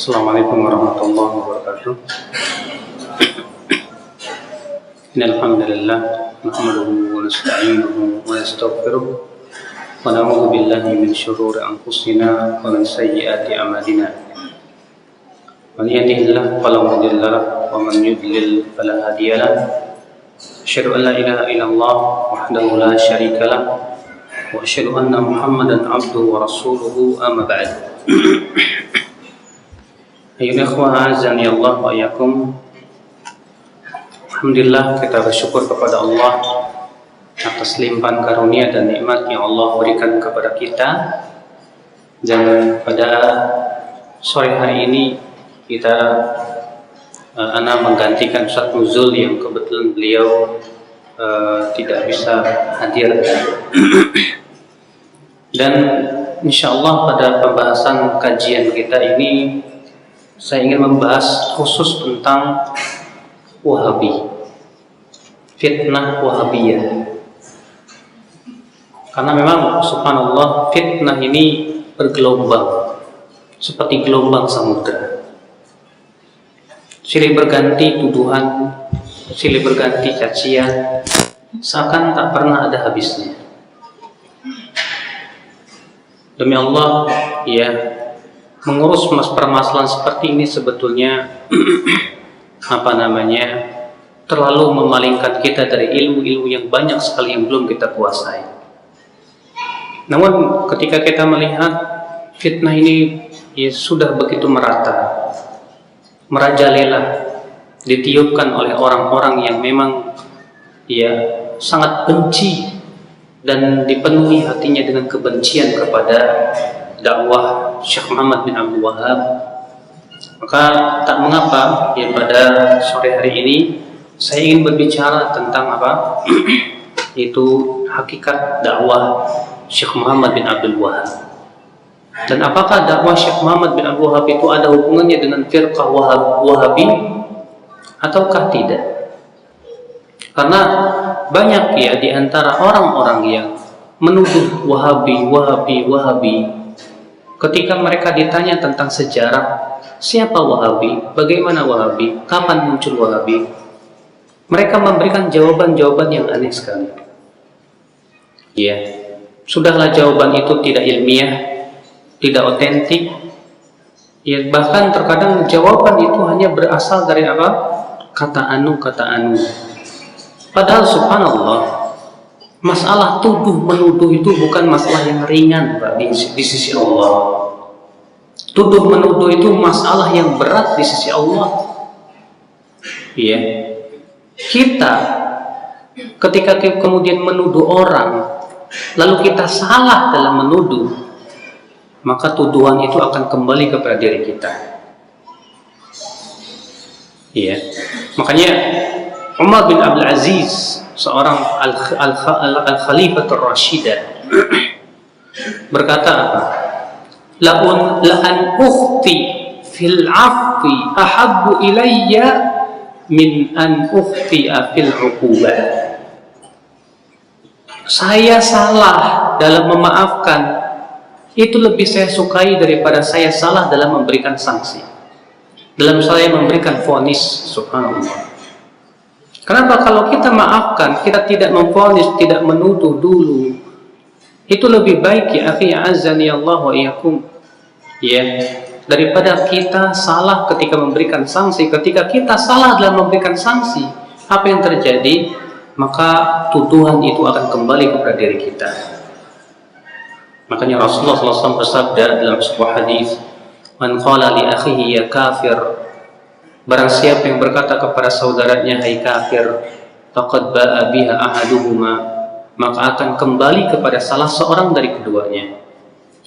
Assalamualaikum warahmatullahi wabarakatuh. Innal hamdalillah nahmaduhu wa nasta'inuhu wa nastaghfiruh wa na'udzu billahi min shururi anfusina wa min sayyiati a'malina. Man yahdihillahu fala mudilla lahu wa man yudlil fala hadiya lahu. Asyhadu an la ilaha illallah wahdahu la syarika lahu wa asyhadu anna Muhammadan 'abduhu wa rasuluhu amma ba'd. Ayyuhal ikhwah azani Allah wa iyyakum. Alhamdulillah, kita bersyukur kepada Allah atas limpahan karunia dan nikmat yang Allah berikan kepada kita. Dan pada sore hari ini ana menggantikan Ustaz Nuzul yang kebetulan beliau tidak bisa hadir. Dan insyaallah pada pembahasan kajian kita ini saya ingin membahas khusus tentang Wahabi, fitnah Wahabiyah. Karena memang subhanallah fitnah ini bergelombang seperti gelombang samudra. Silih berganti tuduhan, silih berganti cacian, seakan tak pernah ada habisnya. Demi Allah, ya, mengurus permasalahan seperti ini sebetulnya terlalu memalingkan kita dari ilmu-ilmu yang banyak sekali yang belum kita kuasai. Namun ketika kita melihat fitnah ini ya sudah begitu merata, merajalela, ditiupkan oleh orang-orang yang memang ya sangat benci dan dipenuhi hatinya dengan kebencian kepada dakwah Syekh Muhammad bin Abdul Wahab, maka tak mengapa ya pada sore hari ini saya ingin berbicara tentang apa itu hakikat dakwah Syekh Muhammad bin Abdul Wahab, dan apakah dakwah Syekh Muhammad bin Abdul Wahab itu ada hubungannya dengan firqah Wahabi ataukah tidak. Karena banyak ya di antara orang-orang yang menuduh Wahabi, ketika mereka ditanya tentang sejarah, siapa Wahabi, bagaimana Wahabi, kapan muncul Wahabi, mereka memberikan jawaban-jawaban yang aneh sekali. Ya, sudahlah jawaban itu tidak ilmiah, tidak otentik. Ya, bahkan terkadang jawaban itu hanya berasal dari apa? Kata anu. Padahal subhanallah, masalah tuduh-menuduh itu bukan masalah yang ringan, Pak, di sisi Allah. Tuduh-menuduh itu masalah yang berat di sisi Allah. Ya. Kita ketika kemudian menuduh orang, lalu kita salah dalam menuduh, maka tuduhan itu akan kembali kepada diri kita. Ya. Makanya Umar bin Abdul Aziz, seorang al-Khalifatul Rashidah, berkata apa? La'an ukhti fil afwi ahabbu ilayya min an ukhti'a fil uqubah. Saya salah dalam memaafkan itu lebih saya sukai daripada saya salah dalam memberikan sanksi, dalam saya memberikan vonis. Subhanallah. Kenapa? Kalau kita maafkan, kita tidak memvonis, tidak menuduh dulu, itu lebih baik ya akhi azani Allah wa iyyakum, ya, daripada kita salah ketika memberikan sanksi. Ketika kita salah dalam memberikan sanksi, apa yang terjadi? Maka tuduhan itu akan kembali kepada diri kita. Makanya Rasulullah SAW bersabda dalam sebuah hadis, "Man qala li akhihi ya kafir," barang siapa yang berkata kepada saudaranya hai kafir, faqad ba'a biha ahaduhuma, maka akan kembali kepada salah seorang dari keduanya.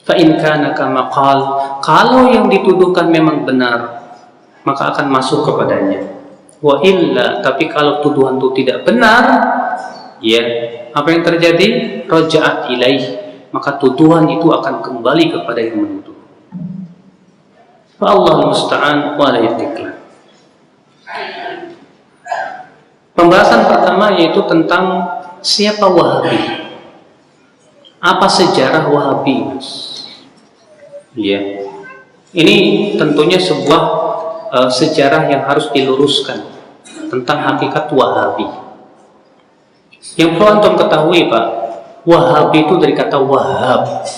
Fa in kana kama qal, kalau yang dituduhkan memang benar, maka akan masuk kepadanya. Wa illa, tapi kalau tuduhan itu tidak benar, ya, apa yang terjadi? Raja'at ilaih, maka tuduhan itu akan kembali kepada yang menuduh. Fa Allahul musta'an wa la yatiqlah. Pembahasan pertama yaitu tentang siapa Wahabi. Apa sejarah Wahabi, Mas? Ya, ini tentunya sebuah sejarah yang harus diluruskan tentang hakikat Wahabi. Yang perlu antum ketahui, Pak, Wahabi itu dari kata Wahab.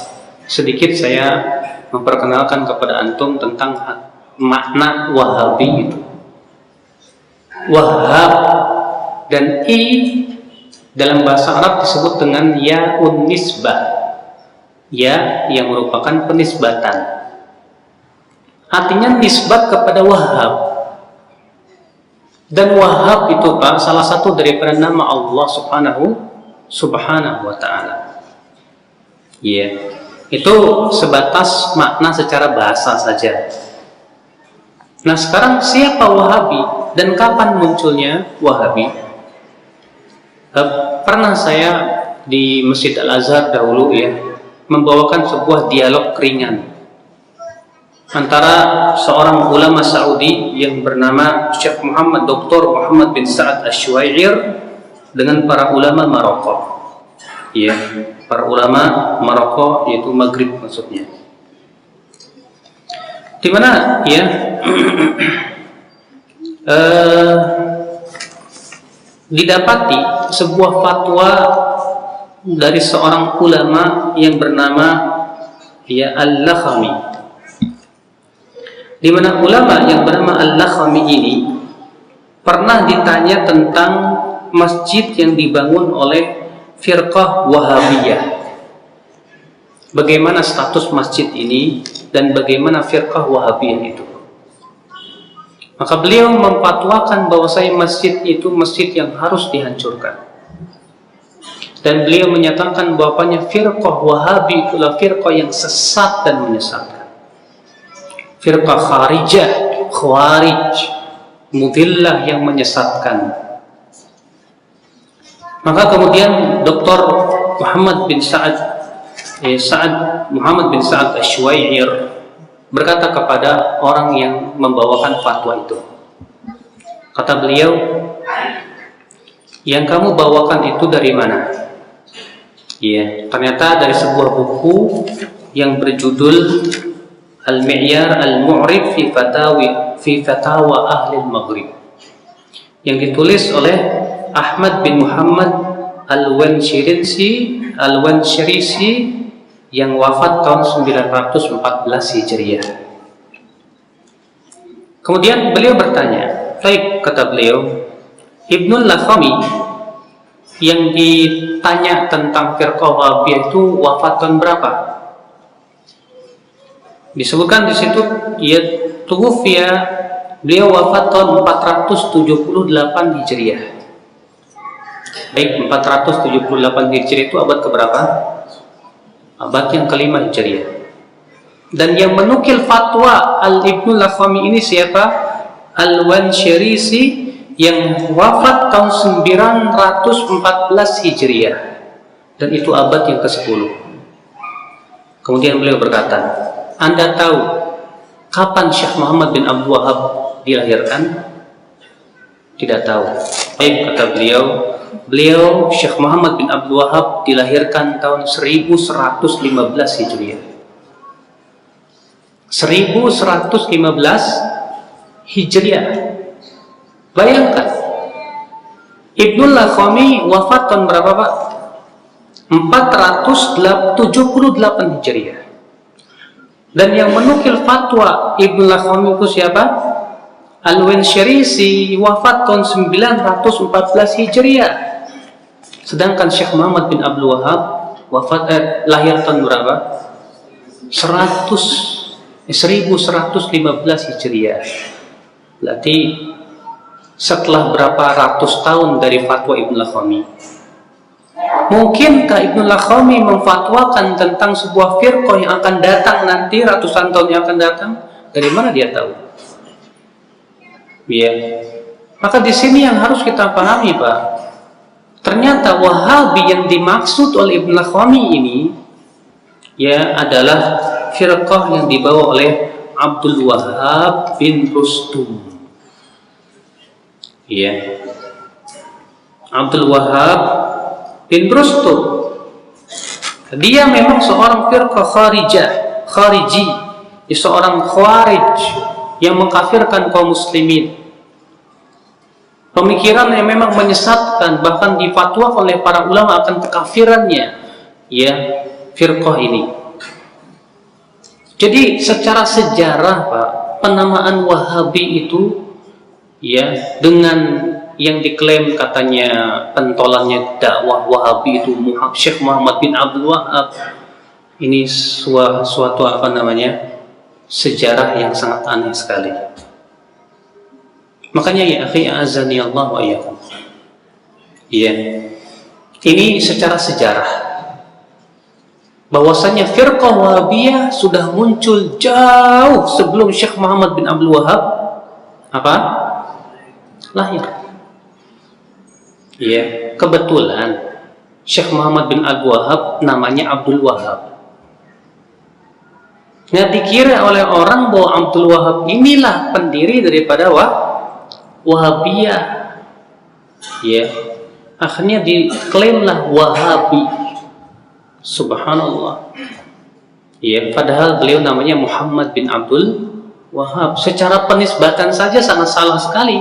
Sedikit saya memperkenalkan kepada antum tentang makna Wahabi itu. Wahab dan i dalam bahasa Arab disebut dengan ya'un nisbah, ya yang merupakan penisbatan. Artinya nisbat kepada Wahab. Dan Wahab itu, Pak, salah satu daripada nama Allah subhanahu wa ta'ala. Ya, itu sebatas makna secara bahasa saja. Nah, sekarang siapa Wahabi dan kapan munculnya Wahabi? Pernah saya di Masjid Al-Azhar dahulu, ya, membawakan sebuah dialog ringan antara seorang ulama Saudi yang bernama Syekh Muhammad Dr. Muhammad bin Sa'ad Asy-Syu'air dengan para ulama Maroko, ya, para ulama Maroko, yaitu Maghrib maksudnya, di mana, ya, didapati sebuah fatwa dari seorang ulama yang bernama, ya, Al-Lakhami, di mana ulama yang bernama Al-Lakhami ini pernah ditanya tentang masjid yang dibangun oleh firqah Wahabiyah. Bagaimana status masjid ini dan bagaimana firqah Wahabiyah itu? Maka beliau memfatwakan bahwasanya masjid itu masjid yang harus dihancurkan. Dan beliau menyatakan bahwasanya firqah Wahabi itulah firqah yang sesat dan menyesatkan. Firqah Kharijah, Khawarij, mudillah yang menyesatkan. Maka kemudian Dr. Muhammad bin Muhammad bin Sa'ad Asy-Syu'air berkata kepada orang yang membawakan fatwa itu, kata beliau, yang kamu bawakan itu dari mana? Ya, ternyata dari sebuah buku yang berjudul Al-Mi'yar Al-Mu'rib fi Fatawa Ahli Al-Maghrib, yang ditulis oleh Ahmad bin Muhammad Al-Wanshirisi yang wafat tahun 914 Hijriah. Kemudian beliau bertanya, baik, kata beliau, Ibnul Lakhami yang ditanya tentang firqah Wahabiyah itu wafat tahun berapa? Disebutkan di situ, ya, tuwfiya, beliau wafat tahun 478 Hijriah. Baik, 478 Hijriah itu abad keberapa? Abad yang kelima Hijriah. Dan yang menukil fatwa Al-Ibnul Lakhami ini siapa? Al-Wanshirisi yang wafat tahun 914 Hijriah, dan itu abad yang ke-10. Kemudian beliau berkata, Anda tahu kapan Syekh Muhammad bin Abdul Wahab dilahirkan? Tidak tahu. Baik, kata beliau, Syekh Muhammad bin Abdul Wahab dilahirkan tahun 1115 Hijriah. 1115 Hijriah. Bayangkan, Ibnul Lakhami wafat tahun berapa, Pak? 478 Hijriah. Dan yang menukil fatwa Ibnul Lakhami itu siapa? Al-Wanshirisi wafat tahun 914 Hijriah. Sedangkan Syekh Muhammad bin Abdul Wahab lahir tahun berapa? 1115 Hijriah. Berarti setelah berapa ratus tahun dari fatwa Ibnul Lakhami. Mungkinkah Ibnu Lakhami memfatwakan tentang sebuah firqah yang akan datang nanti ratusan tahun yang akan datang? Dari mana dia tahu? Ya. Maka di sini yang harus kita pahami, Pak. Ternyata Wahabi yang dimaksud oleh Ibnu Lakhami ini ya adalah firqah yang dibawa oleh Abdul Wahhab bin Rustum. Ya. Abdul Wahhab bin Rustum. Dia memang seorang firqah khariji, seorang khawarij yang mengkafirkan kaum muslimin. Pemikiran yang memang menyesatkan, bahkan difatwa oleh para ulama akan kekafirannya ya firqah ini. Jadi secara sejarah, Pak, penamaan Wahabi itu ya dengan yang diklaim katanya pentolannya dakwah Wahabi itu Syekh Muhammad bin Abdul Wahhab, ini suatu apa namanya sejarah yang sangat aneh sekali. Makanya ya akhi azani Allah wa iyyakum. Iya. Ini secara sejarah bahwasanya firqah Wahabiyah sudah muncul jauh sebelum Syekh Muhammad bin Abdul Wahhab lahir. Iya, kebetulan Syekh Muhammad bin Abdul Wahhab namanya Abdul Wahhab. Nah, dikira oleh orang bahwa Abdul Wahhab inilah pendiri daripada Wahabiyah. Ya. Akhirnya diklaimlah Wahabi. Subhanallah. Ya, padahal beliau namanya Muhammad bin Abdul Wahhab. Secara penisbatan saja sangat salah sekali.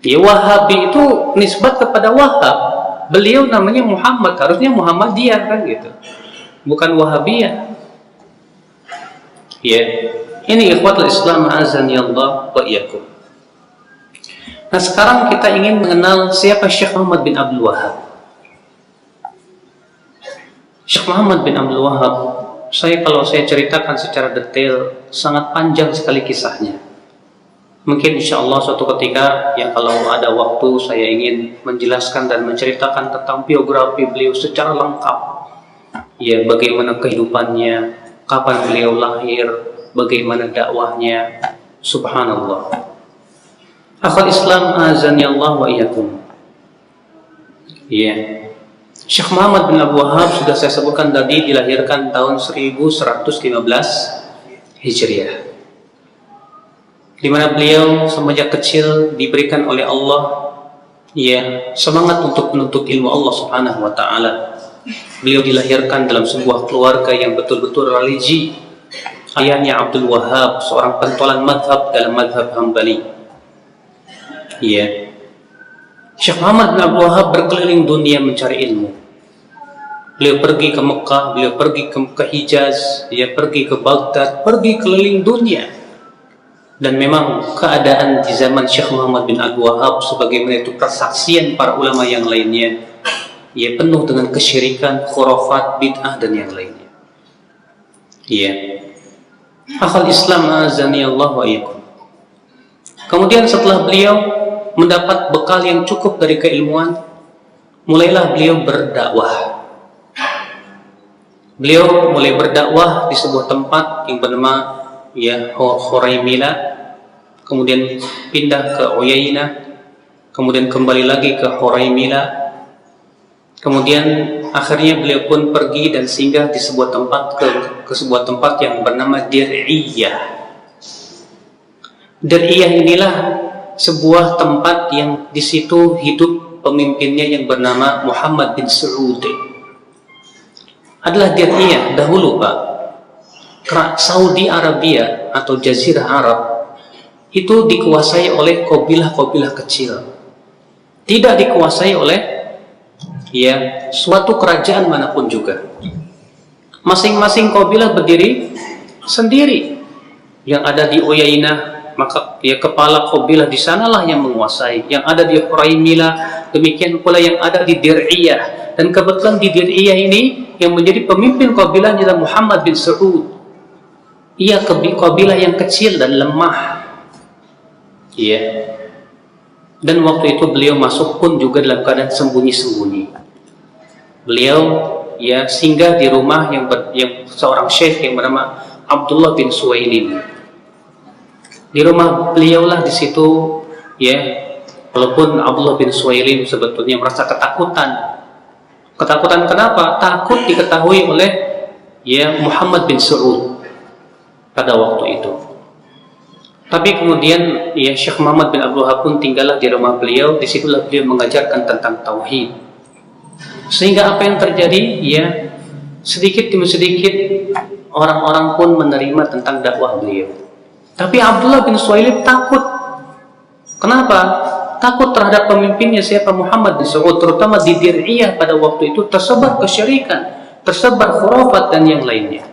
Ya, Wahabi itu nisbat kepada Wahhab. Beliau namanya Muhammad, harusnya Muhammadiyah kan gitu. Bukan Wahabiyah. Ya. Ini ikhwatul Islam azani Allah wa iyyakum. Nah, sekarang kita ingin mengenal siapa Syekh Muhammad bin Abdul Wahhab. Syekh Muhammad bin Abdul Wahhab, kalau saya ceritakan secara detail sangat panjang sekali kisahnya. Mungkin insya Allah suatu ketika ya kalau ada waktu saya ingin menjelaskan dan menceritakan tentang biografi beliau secara lengkap. Ya, bagaimana kehidupannya, kapan beliau lahir, bagaimana dakwahnya. Subhanallah. Akhul Islam azani Allah wa iyyakum. Ya. Syekh Muhammad bin Abdul Wahhab sudah saya sebutkan tadi dilahirkan tahun 1115 Hijriah. Di mana beliau semenjak kecil diberikan oleh Allah ya semangat untuk menuntut ilmu Allah Subhanahu wa taala. Beliau dilahirkan dalam sebuah keluarga yang betul-betul religi. Ayahnya Abdul Wahhab, seorang pentolan madhab dalam madhab Hambali. Ya. Syekh Muhammad bin Abdul Wahhab berkeliling dunia mencari ilmu. Beliau pergi ke Mekah, beliau pergi ke Hijaz, dia pergi ke Baghdad, pergi keliling dunia. Dan memang keadaan di zaman Syekh Muhammad bin Abdul Wahhab sebagaimana itu persaksian para ulama yang lainnya, ia penuh dengan kesyirikan, khurafat, bid'ah dan yang lainnya. Iya. Akhul Islam azani Allah wa iyyakum. Kemudian setelah beliau mendapat bekal yang cukup dari keilmuan, mulailah beliau berdakwah. Beliau mulai berdakwah di sebuah tempat yang bernama ya Khuraimila, kemudian pindah ke Uyainah, kemudian kembali lagi ke Khuraimila, kemudian akhirnya beliau pun pergi dan singgah di sebuah tempat ke sebuah tempat yang bernama Dir'iyah. Dir'iyah inilah sebuah tempat yang di situ hidup pemimpinnya yang bernama Muhammad bin Saud. Adalah Dir'iyah dahulu, Pak. Saudi Arabia atau Jazirah Arab itu dikuasai oleh kabilah-kabilah kecil. Tidak dikuasai oleh ya suatu kerajaan manapun juga. Masing-masing kabilah berdiri sendiri. Yang ada di Uyainah, maka ya kepala kabilah di sanalah yang menguasai. Yang ada di Khuraimila, demikian pula yang ada di Dir'iyah. Dan kebetulan di Dir'iyah ini yang menjadi pemimpin kabilahnya adalah Muhammad bin Saud. Ia kabilah yang kecil dan lemah. Iya. Dan waktu itu beliau masuk pun juga dalam keadaan sembunyi-sembunyi. Beliau ya singgah di rumah yang seorang syekh yang bernama Abdullah bin Suwailim. Di rumah beliaulah di situ ya, walaupun Abdullah bin Suwailim sebetulnya merasa ketakutan. Ketakutan kenapa? Takut diketahui oleh ya Muhammad bin Saud pada waktu itu. Tapi kemudian ya Syekh Muhammad bin Abdul Wahab pun tinggallah di rumah beliau. Disitulah beliau mengajarkan tentang tauhid. Sehingga apa yang terjadi ya, sedikit demi sedikit orang-orang pun menerima tentang dakwah beliau. Tapi Abdullah bin Suwailim takut. Kenapa? Takut terhadap pemimpinnya siapa? Muhammad bin Saud, terutama di Dir'iyah pada waktu itu tersebar kesyirikan, tersebar khurafat dan yang lainnya.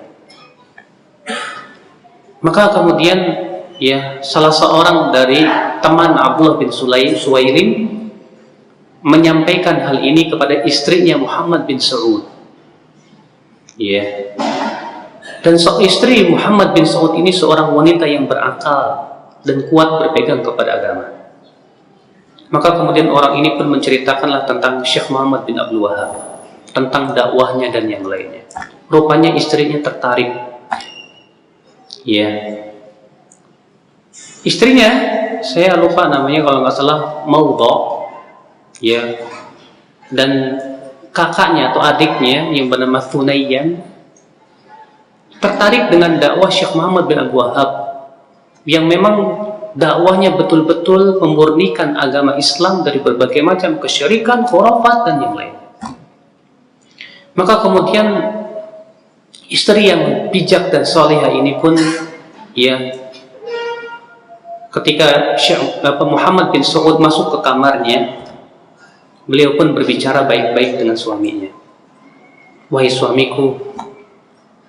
Maka kemudian ya salah seorang dari teman Abdullah bin Suwailim menyampaikan hal ini kepada istrinya Muhammad bin Saud. Ya. Dan istri Muhammad bin Saud ini seorang wanita yang berakal dan kuat berpegang kepada agama. Maka kemudian orang ini pun menceritakanlah tentang Syekh Muhammad bin Abdul Wahab, tentang dakwahnya dan yang lainnya. Rupanya istrinya tertarik. Ya. Istrinya, saya lupa namanya kalau nggak salah, Maudha, ya, dan kakaknya atau adiknya yang bernama Thunayyan tertarik dengan dakwah Syekh Muhammad bin Abdul Wahab yang memang dakwahnya betul-betul memurnikan agama Islam dari berbagai macam kesyirikan, khurafat dan yang lain. Maka kemudian istri yang bijak dan salihah ini pun ya, ketika Syekh Muhammad bin Saud masuk ke kamarnya, beliau pun berbicara baik-baik dengan suaminya. Wahai suamiku,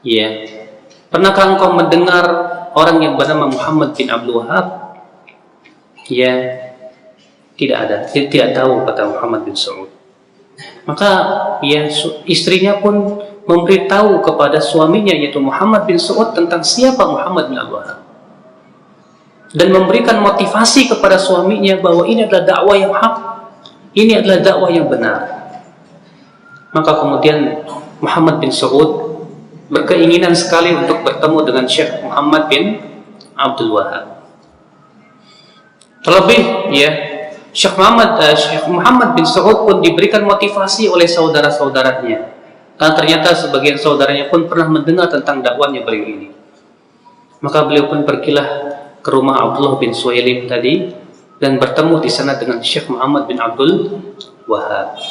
ya, pernahkah engkau mendengar orang yang bernama Muhammad bin Abdul Wahab? Ya, tidak ada, tidak tahu, kata Muhammad bin Saud. Maka ya istrinya pun memberitahu kepada suaminya yaitu Muhammad bin Saud tentang siapa Muhammad bin Abdul Wahab, dan memberikan motivasi kepada suaminya bahwa ini adalah dakwah yang hak, ini adalah dakwah yang benar. Maka kemudian Muhammad bin Saud berkeinginan sekali untuk bertemu dengan Syekh Muhammad bin Abdul Wahab. Terlebih ya, Syekh Muhammad bin Saud pun diberikan motivasi oleh saudara-saudaranya, karena ternyata sebagian saudaranya pun pernah mendengar tentang dakwahnya beliau ini. Maka beliau pun pergilah ke rumah Abdullah bin Suwailim tadi dan bertemu di sana dengan Syekh Muhammad bin Abdul Wahab.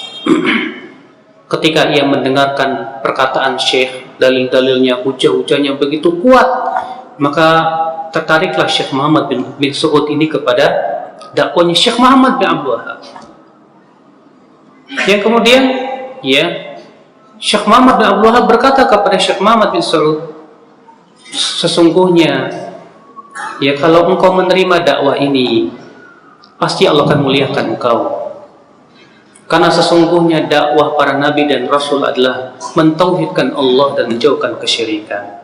Ketika ia mendengarkan perkataan Syekh, dalil-dalilnya, hujah-hujahnya begitu kuat, maka tertariklah Syekh Muhammad bin Saud ini kepada dakwahnya Syekh Muhammad bin Abdul Wahab. Yang kemudian ya, Syekh Muhammad bin Abdul Wahab berkata kepada Syekh Muhammad bin Saud, sesungguhnya ya, kalau engkau menerima dakwah ini, pasti Allah akan muliakan engkau. Karena sesungguhnya dakwah para nabi dan rasul adalah mentauhidkan Allah dan menjauhkan kesyirikan.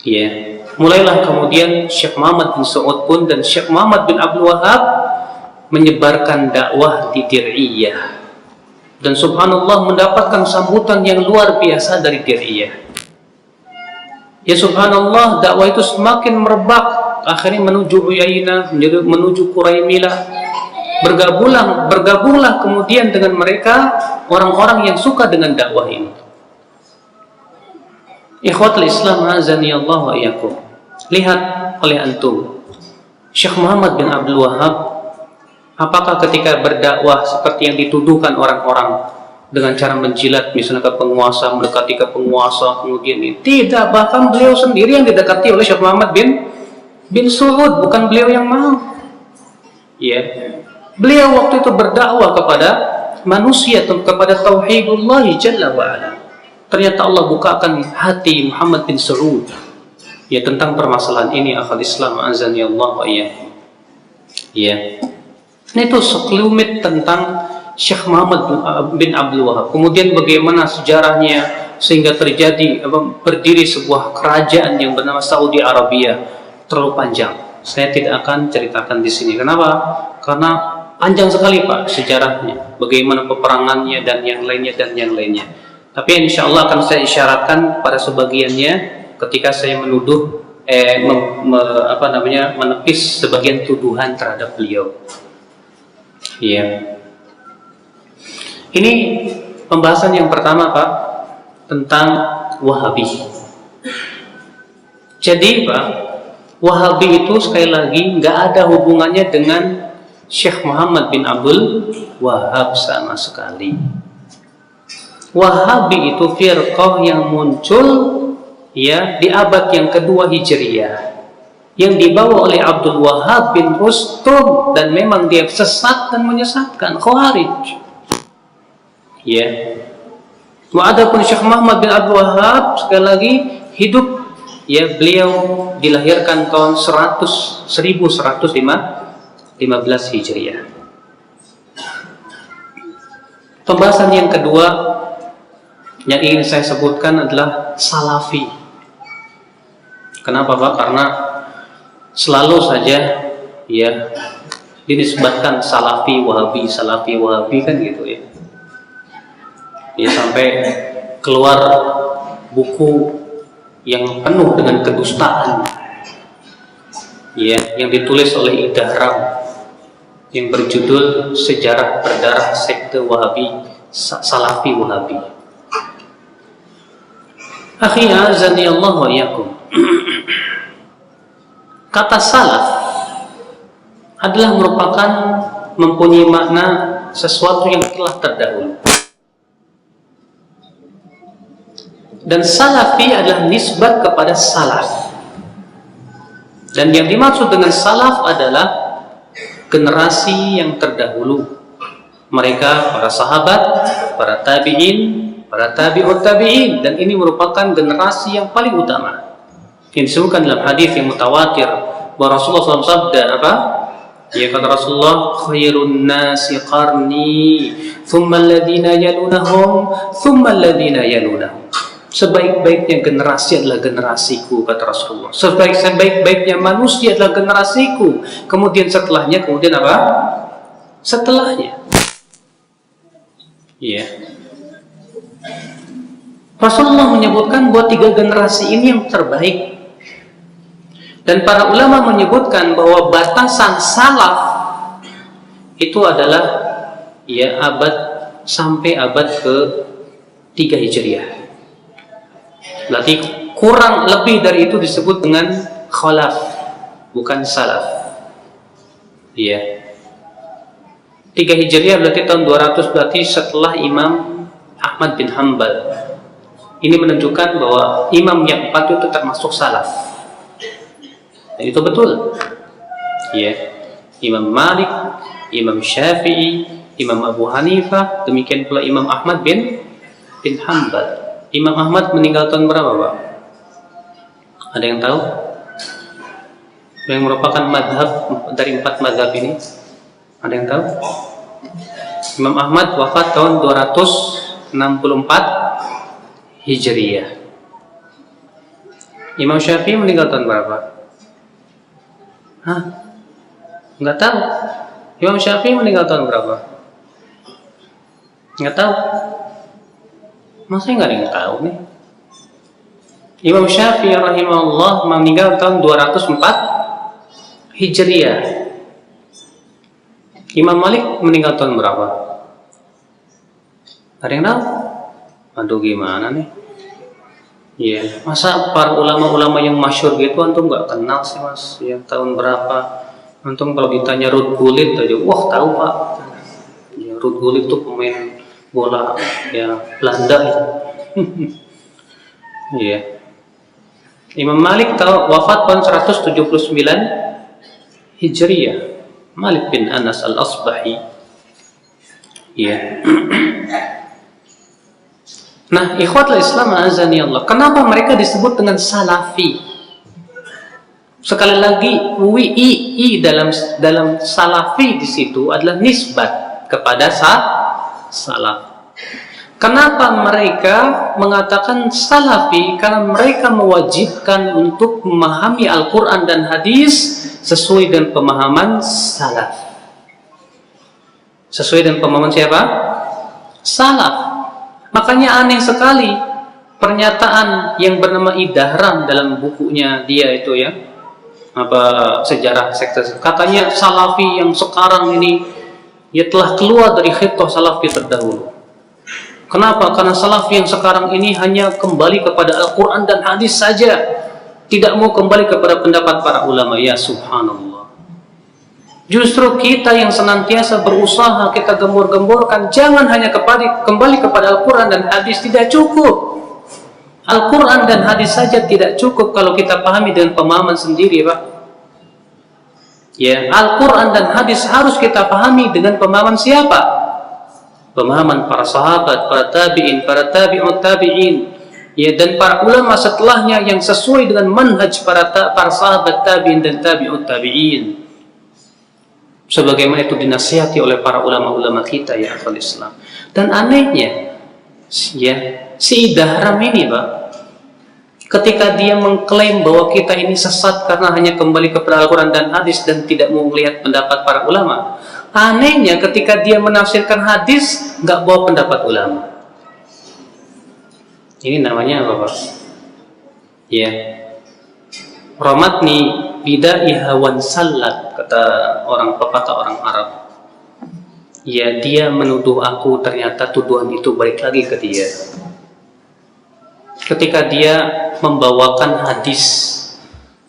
Ya, mulailah kemudian Syekh Muhammad bin Saud pun dan Syekh Muhammad bin Abdul Wahab menyebarkan dakwah di Dir'iyah. Dan subhanallah mendapatkan sambutan yang luar biasa dari Dir'iyah. Ya subhanallah, dakwah itu semakin merebak, akhirnya menuju Uyainah, menuju Quraimilah. Bergabunglah kemudian dengan mereka orang-orang yang suka dengan dakwah ini. Ikhwatul Islam azani Allah wa iyyakum. Lihat oleh antum, Syekh Muhammad bin Abdul Wahab, apakah ketika berdakwah seperti yang dituduhkan orang-orang dengan cara menjilat misalnya ke penguasa, mendekati ke penguasa, kemudian ini tidak, bahkan beliau sendiri yang didekati oleh Syekh Muhammad bin Saud, bukan beliau yang mau. Ya, beliau waktu itu berdakwah kepada manusia, kepada tauhidullah jalla wa ala. Ternyata Allah bukakan hati Muhammad bin Saud ya tentang permasalahan ini. Akhul Islam azani Allah wa iyyakum. Ya, nah itu sekelumit tentang Syekh Muhammad bin Abdul Wahab. Kemudian bagaimana sejarahnya sehingga terjadi berdiri sebuah kerajaan yang bernama Saudi Arabia. Terlalu panjang, saya tidak akan ceritakan di sini. Kenapa? karena panjang sekali Pak sejarahnya, bagaimana peperangannya dan yang lainnya. Tapi insya Allah akan saya isyaratkan pada sebagiannya ketika saya menuduh menepis sebagian tuduhan terhadap beliau. Iya. Ini pembahasan yang pertama Pak tentang Wahabi. Jadi Pak, Wahabi itu sekali lagi nggak ada hubungannya dengan Syekh Muhammad bin Abdul Wahab sama sekali. Wahabi itu firqah yang muncul ya di abad yang kedua Hijriyah, yang dibawa oleh Abdul Wahab bin Rustum, dan memang dia sesat dan menyesatkan, Khawarij. Ya. Adapun Syekh Muhammad bin Abdul Wahab sekali lagi hidup, ya, beliau dilahirkan tahun 1115 Hijriah. Pembahasan yang kedua yang ingin saya sebutkan adalah Salafi. Kenapa Pak? Karena selalu saja ya dinisbatkan Salafi Wahabi kan gitu ya. Ya sampai keluar buku yang penuh dengan kedustaan, ya, yang ditulis oleh Idahram yang berjudul Sejarah Berdarah Sekte Wahabi, Salafi Wahabi. Akhi azani Allah wa iyyakum. Kata salaf adalah merupakan mempunyai makna sesuatu yang telah terdahulu. Dan salafi adalah nisbat kepada salaf. Dan yang dimaksud dengan salaf adalah generasi yang terdahulu. Mereka para sahabat, para tabi'in, para tabi'ut tabi'in, dan ini merupakan generasi yang paling utama. Yang disebutkan dalam hadis yang mutawatir bahwa Rasulullah SAW sabda apa? Ya, kata Rasulullah, khairun nasi qarni, thumma alladhina yalunahum, thumma alladhina yalunahum. Sebaik-baiknya generasi adalah generasiku, kata Rasulullah. Sebaik-baiknya manusia adalah generasiku. Kemudian setelahnya, kemudian apa? Setelahnya. Iya. Rasulullah menyebutkan bahwa 3 generasi ini yang terbaik. Dan para ulama menyebutkan bahwa batasan salaf itu adalah ya abad sampai abad ke-3 Hijriah. Berarti kurang lebih dari itu disebut dengan khalaf, bukan salaf. Iya. 3 Hijriah berarti tahun 200, berarti setelah Imam Ahmad bin Hanbal. Ini menunjukkan bahwa imam yang 4 itu termasuk salaf. Dan itu betul. Iya. Imam Malik, Imam Syafi'i, Imam Abu Hanifah, demikian pula Imam Ahmad bin Hanbal. Imam Ahmad meninggal tahun berapa Pak? Ada yang tahu? Yang merupakan madhab dari 4 madhab ini? Ada yang tahu? Imam Ahmad wafat tahun 264 Hijriyah. Imam Syafi'i meninggal tahun berapa? Hah? Enggak tahu. Imam Syafi'i meninggal tahun berapa? Enggak tahu. Masa nggak ada yang tahu nih? Imam Syafi'i rahimahullah meninggal tahun 204 Hijriah. Imam Malik meninggal tahun berapa? Ada yang tahu? Aduh, gimana nih? Iya, masa para ulama-ulama yang masyhur gitu antum nggak kenal sih Mas? Yang tahun berapa? Antum kalau ditanya Ruud Gullit aja, wah tahu Pak. Ya, Ruud Gullit tuh pemain bola ya Belanda. Iya. Imam Malik wafat tahun 179 Hijriyah. Malik bin Anas al-Asbahi. Iya. Nah, ikhwatul Islam azani Allah, kenapa mereka disebut dengan salafi? Sekali lagi, dalam salafi di situ adalah nisbat kepada salaf. Kenapa mereka mengatakan salafi? Karena mereka mewajibkan untuk memahami Al-Quran dan hadis sesuai dengan pemahaman salaf. Sesuai dengan pemahaman siapa? Salaf. Makanya aneh sekali pernyataan yang bernama Idahram dalam bukunya dia itu ya, sejarah sekte. Katanya Salafi yang sekarang ini ya telah keluar dari khitah Salafi terdahulu. Kenapa? Karena Salafi yang sekarang ini hanya kembali kepada Al-Quran dan hadis saja, tidak mau kembali kepada pendapat para ulama. Ya subhanallah. Justru kita yang senantiasa berusaha, kita gembor-gemborkan, jangan hanya kembali kepada Al-Quran dan hadis, tidak cukup. Al-Quran dan hadis saja tidak cukup kalau kita pahami dengan pemahaman sendiri, Pak. Ya, Al-Quran dan hadis harus kita pahami dengan pemahaman siapa? Pemahaman para sahabat, para tabi'in, para tabi'ut tabi'in, ya, dan para ulama setelahnya yang sesuai dengan manhaj para sahabat tabi'in dan tabi'ut tabi'in. Sebagaimana itu dinasihati oleh para ulama-ulama kita ya akhwal Islam. Dan anehnya ya, si Idahram ini Pak, ketika dia mengklaim bahwa kita ini sesat karena hanya kembali kepada Al-Quran dan hadis dan tidak mau melihat pendapat para ulama, anehnya ketika dia menafsirkan hadis nggak bawa pendapat ulama. Ini namanya apa Pak? Ya, Ramatni bidai hawan salat, kata orang pepatah orang Arab. Ya, dia menuduh aku, ternyata tuduhan itu balik lagi ke dia. Ketika dia membawakan hadis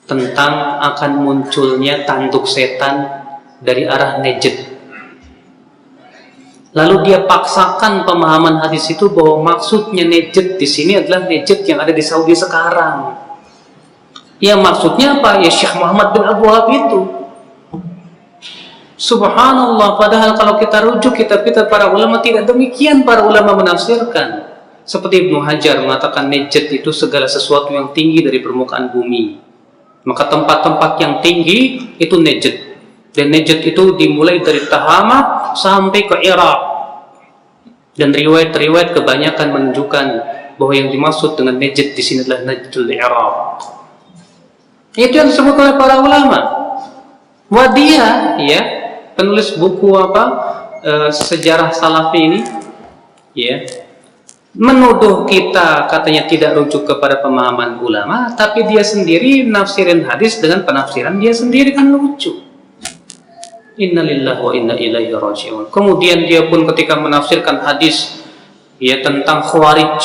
tentang akan munculnya tanduk setan dari arah Najd, lalu dia paksakan pemahaman hadis itu bahwa maksudnya Najd di sini adalah Najd yang ada di Saudi sekarang. Ya, maksudnya apa? Ya Syekh Muhammad bin Abdul Wahab itu. Subhanallah, padahal kalau kita rujuk kitab-kitab para ulama, tidak demikian para ulama menafsirkan. Seperti Ibnu Hajar mengatakan Najd itu segala sesuatu yang tinggi dari permukaan bumi. Maka tempat-tempat yang tinggi itu Najd. Dan Najd itu dimulai dari Tahama sampai ke Irak. Dan riwayat-riwayat kebanyakan menunjukkan bahwa yang dimaksud dengan Najd di sini adalah Najdul Irak. Itu yang disebut oleh para ulama. Wadiyah, ya, penulis buku sejarah Salafi ini, ya, menuduh kita katanya tidak rujuk kepada pemahaman ulama, tapi dia sendiri nafsirin hadis dengan penafsiran dia sendiri, kan lucu. Innalillahi wa inna ilaihi raji'un. Kemudian dia pun ketika menafsirkan hadis ya tentang Khawarij,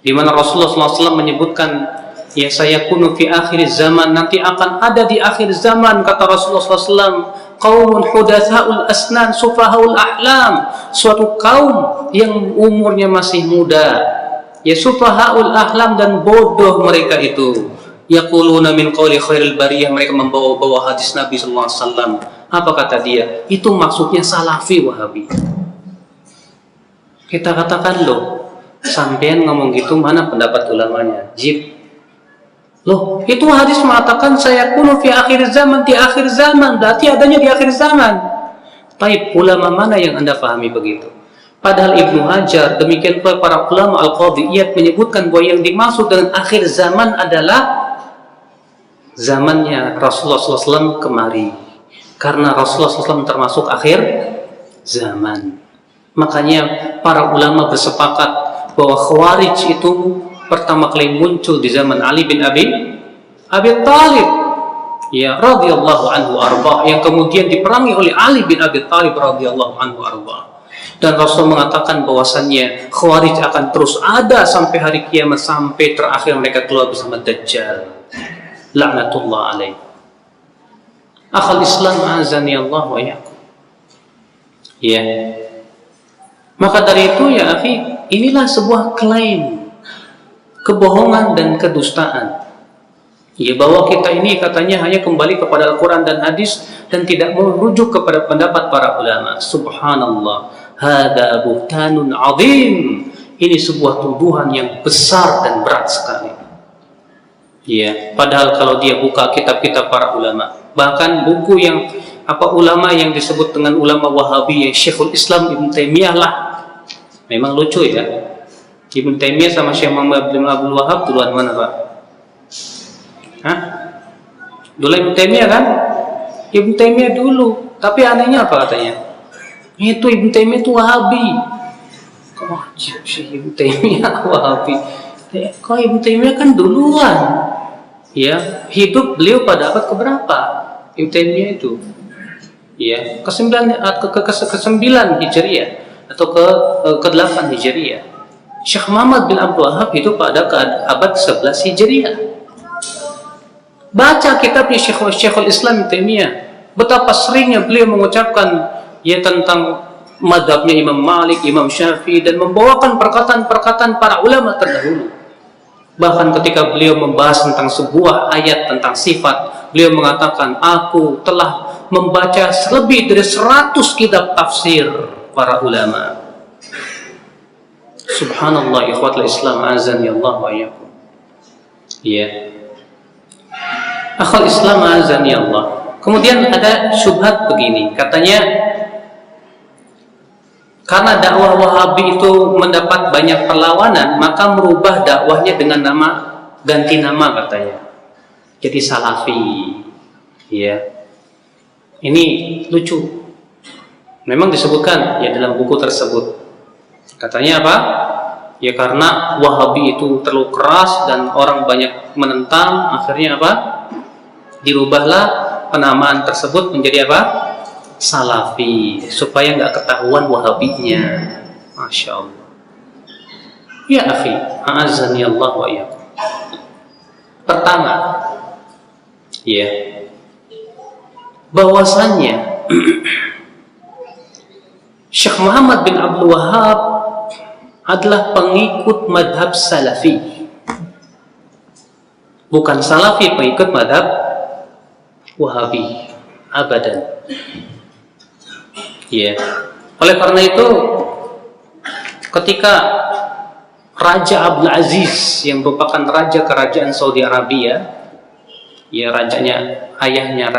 di mana Rasulullah SAW menyebutkan ya saya kunu fi akhir zaman, nanti akan ada di akhir zaman, kata Rasulullah SAW, qaumun hudatsaul asnan sufahaul ahlam, suatu kaum yang umurnya masih muda, ya sufahaul ahlam, dan bodoh mereka itu. Yaquluna min qawli khairil bariyah, mereka membawa-bawa hadis Nabi SAW. Apa kata dia? Itu maksudnya Salafi Wahabi. Kita katakan, loh, sampean ngomong gitu, mana pendapat ulamanya? Jib. Loh, itu hadis mengatakan saya kunu fi akhir zaman, di akhir zaman, berarti adanya di akhir zaman. Tapi ulama mana yang Anda pahami begitu? Padahal Ibnu Hajar, demikian pula para ulama Al-Qadhiyyah menyebutkan bahwa yang dimaksud dengan akhir zaman adalah zamannya Rasulullah SAW kemari. Karena Rasulullah SAW termasuk akhir zaman. Makanya para ulama bersepakat bahwa Khawarij itu pertama kali muncul di zaman Ali bin Abi Thalib, ya radhiyallahu anhu arba, yang kemudian diperangi oleh Ali bin Abi Thalib radhiyallahu anhu arba. Dan Rasul mengatakan bahwasannya Khawarij akan terus ada sampai hari kiamat, sampai terakhir mereka keluar bersama Dajjal. Laknatullah alaih. Akhal Islam azani Allah wa iyyakum. Ya. Maka dari itu ya akhi, inilah sebuah klaim kebohongan dan kedustaan, ya, bahwa kita ini katanya hanya kembali kepada Al-Quran dan hadis dan tidak merujuk kepada pendapat para ulama. Subhanallah, hada buhtanun azim. Ini sebuah tuduhan yang besar dan berat sekali, ya. Padahal kalau dia buka kitab-kitab para ulama, bahkan buku yang ulama yang disebut dengan ulama Wahabi, ya, Syekhul Islam Ibn Taimiyah lah, memang lucu ya. Ibn Taimiyah sama Syekh Muhammad bin Abdul Wahab duluan mana Pak? Hah? Dulu Ibn Taimiyah kan? Ibn Taimiyah dulu. Tapi anehnya apa katanya? Itu Ibnu Taimiyah itu Wahabi. Kok Syekh Ibnu Taimiyah Wahabi? Kok Ibnu Taimiyah kan duluan, ya, hidup beliau pada abad keberapa? Ibnu Taimiyah itu, ya, ke-9 Hijriah atau ke-8 Hijriah. Syekh Muhammad bin Abdul Wahab itu pada abad 11 Hijriah. Baca kitabnya Syekhul Islam Ibnu Taimiyah, betapa seringnya beliau mengucapkan ya tentang madhabnya Imam Malik, Imam Syafi'i, dan membawakan perkataan-perkataan para ulama terdahulu. Bahkan ketika beliau membahas tentang sebuah ayat tentang sifat, beliau mengatakan, aku telah membaca lebih dari 100 kitab tafsir para ulama. Subhanallah, ikhwatul Islam, azan ya Allah wa iyyakum. Ya. Akhul Islam, azan ya Allah. Kemudian ada syubhat begini, katanya karena dakwah Wahabi itu mendapat banyak perlawanan, maka merubah dakwahnya dengan ganti nama katanya. Jadi Salafi. Ya. Ini lucu. Memang disebutkan ya dalam buku tersebut. Katanya apa? Ya karena Wahabi itu terlalu keras dan orang banyak menentang, akhirnya apa? Dirubahlah penamaan tersebut menjadi apa? Salafi, supaya nggak ketahuan Wahabinya. Masya Allah. Ya akhi, a'azzani Allah wa iyyakum. Pertama, ya, bahwasannya Syekh Muhammad bin Abdul Wahab adalah pengikut madhab Salafi, bukan Salafi pengikut madhab Wahabi, abadan. Ya, oleh karena itu ketika Raja Abdul Aziz yang merupakan raja kerajaan Saudi Arabia, ya rajanya ayahnya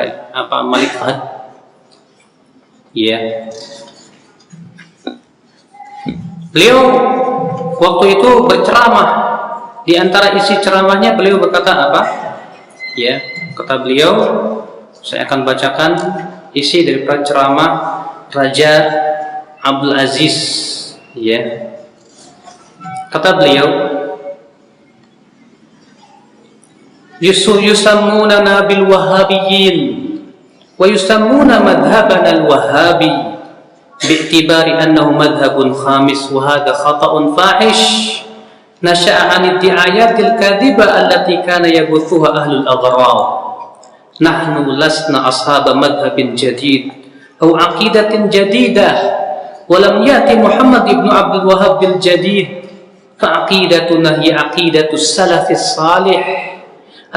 Malik Fahd, ya, beliau waktu itu berceramah. Di antara isi ceramahnya beliau berkata apa? Ya, kata beliau, saya akan bacakan isi dari ceramah Raja Abdul Aziz, ya. Kata beliau, yusammunana bil wahabiyyin wa yusammuna madhhabana al wahabi bi'tibari annahu madhhabun khamis wa hadha khata'un fahish nasha'a 'an ad-di'ayatil kadhiba allati kana yabuthuha ahlul aghrab. Nahnu lasna ashaba madhhabin jadid أو عقيدة جديدة ولم يأتي محمد بن عبد الوهاب بالجديد فعقيدتنا هي عقيدة السلف الصالح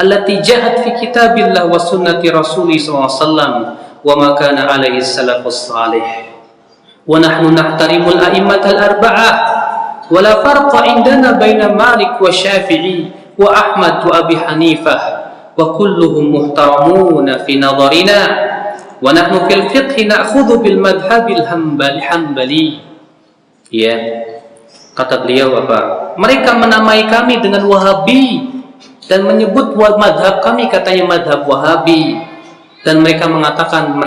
التي جاءت في كتاب الله وسنة رسوله صلى الله عليه وسلم وما كان عليه السلف الصالح ونحن نحترم الأئمة الأربعة ولا فرق عندنا بين مالك والشافعي وأحمد وأبي حنيفة وكلهم محترمون في نظرنا wa nahnu fil fiqhi na'khudhu bil madhhabil hanbali. Ya, kata beliau apa? Mereka menamai kami dengan Wahabi dan menyebut madhab kami katanya madhab Wahabi, dan mereka mengatakan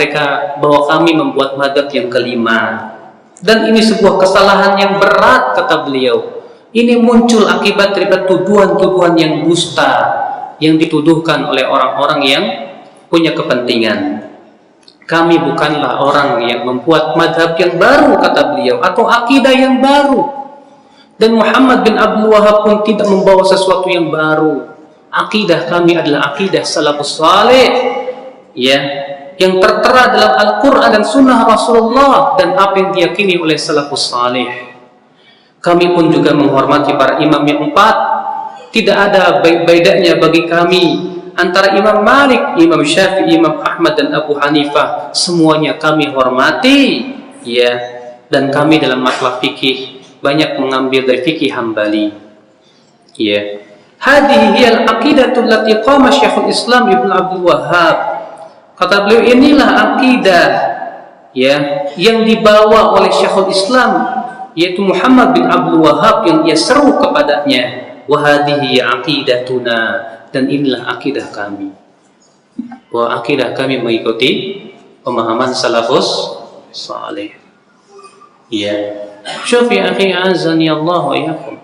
bahwa kami membuat madhab yang kelima. Dan ini sebuah kesalahan yang berat, kata beliau. Ini muncul akibat dari tuduhan-tuduhan yang dusta yang dituduhkan oleh orang-orang yang punya kepentingan. Kami bukanlah orang yang membuat madhab yang baru, kata beliau, atau akidah yang baru. Dan Muhammad bin Abdul Wahab pun tidak membawa sesuatu yang baru. Akidah kami adalah akidah salafus saleh, ya, yang tertera dalam Al-Quran dan Sunnah Rasulullah dan apa yang diyakini oleh salafus saleh. Kami pun juga menghormati para imam yang 4. Tidak ada bedanya bagi kami antara Imam Malik, Imam Syafi'i, Imam Ahmad dan Abu Hanifah. Semuanya kami hormati, ya, dan kami dalam masalah fikih banyak mengambil dari fikih Hambali, ya. Hadhihi hiyal aqidatu allati qama Syekhul Islam Ibnu Abdul Wahhab. Kata beliau, inilah akidah, ya, yang dibawa oleh Syekhul Islam, yaitu Muhammad bin Abdul Wahhab, yang ia seru kepadanya. Wa hadhihi aqidatuna, dan inilah akidah kami. Bahwa akidah kami mengikuti pemahaman salafus saleh. Ya, syufi akhi azani Allah wa iyyakum.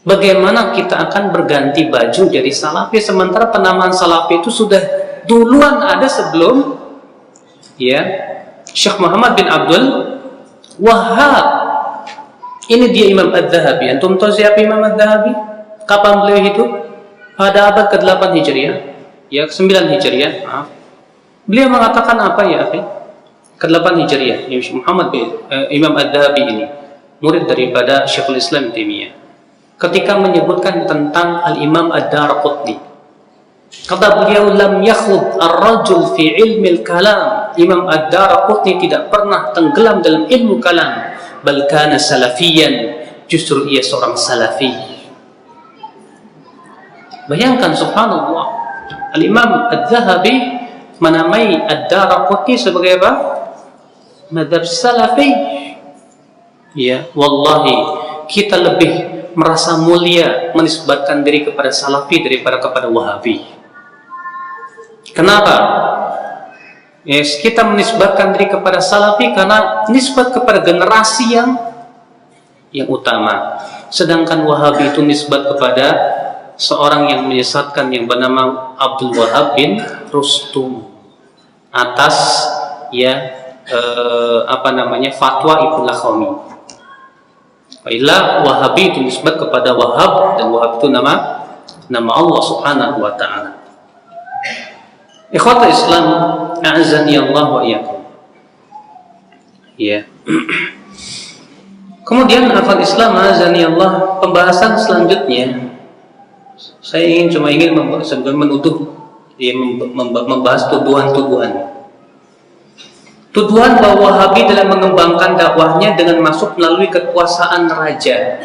Bagaimana kita akan berganti baju jadi salafi sementara penamaan salafi itu sudah duluan ada sebelum ya Syekh Muhammad bin Abdul Wahhab. Ini dia Imam Adz-Dzahabi. Antum tahu siapa Imam Adz-Dzahabi? Kapan beliau hidup? Pada abad ke-8 Hijriah, ya ke-9 Hijriah. Beliau mengatakan apa ya, akhi? Ke-8 Hijriah. Muhammad bin Imam Adz-Dzahabi ini murid daripada Syekhul Islam Taimiyah. Ketika menyebutkan tentang Al-Imam Ad-Darqutni, kata beliau, lam yakhud ar-rajul fi ilmi al-kalam. Imam Ad-Darqutni tidak pernah tenggelam dalam ilmu kalam, bal kana salafiyan, justru ia seorang salafi. Bayangkan, subhanallah, Al-Imam Adz-Dzahabi menamai Ad-Darqutni sebagai apa? Madhab salafi. Ya, wallahi kita lebih merasa mulia menisbatkan diri kepada salafi daripada kepada wahabi. Kenapa? Yes, kita menisbatkan diri kepada salafi karena nisbat kepada generasi yang utama. Sedangkan wahabi itu nisbat kepada seorang yang menyesatkan yang bernama Abdul Wahhab bin Rustum atas fatwa Ibnu Lakhami. Illa Wahabi itu nisbat kepada Wahhab, dan Wahhab itu nama Allah Subhanahu wa taala. Ikhwatul Islam, a'azzani Allah wa iyyakum. Ya. Kemudian akhwat Islam, a'azzani Allah, pembahasan selanjutnya saya ingin menuduh membahas tuduhan-tuduhan. Tuduhan bahwa Wahabi dalam mengembangkan dakwahnya dengan masuk melalui kekuasaan raja.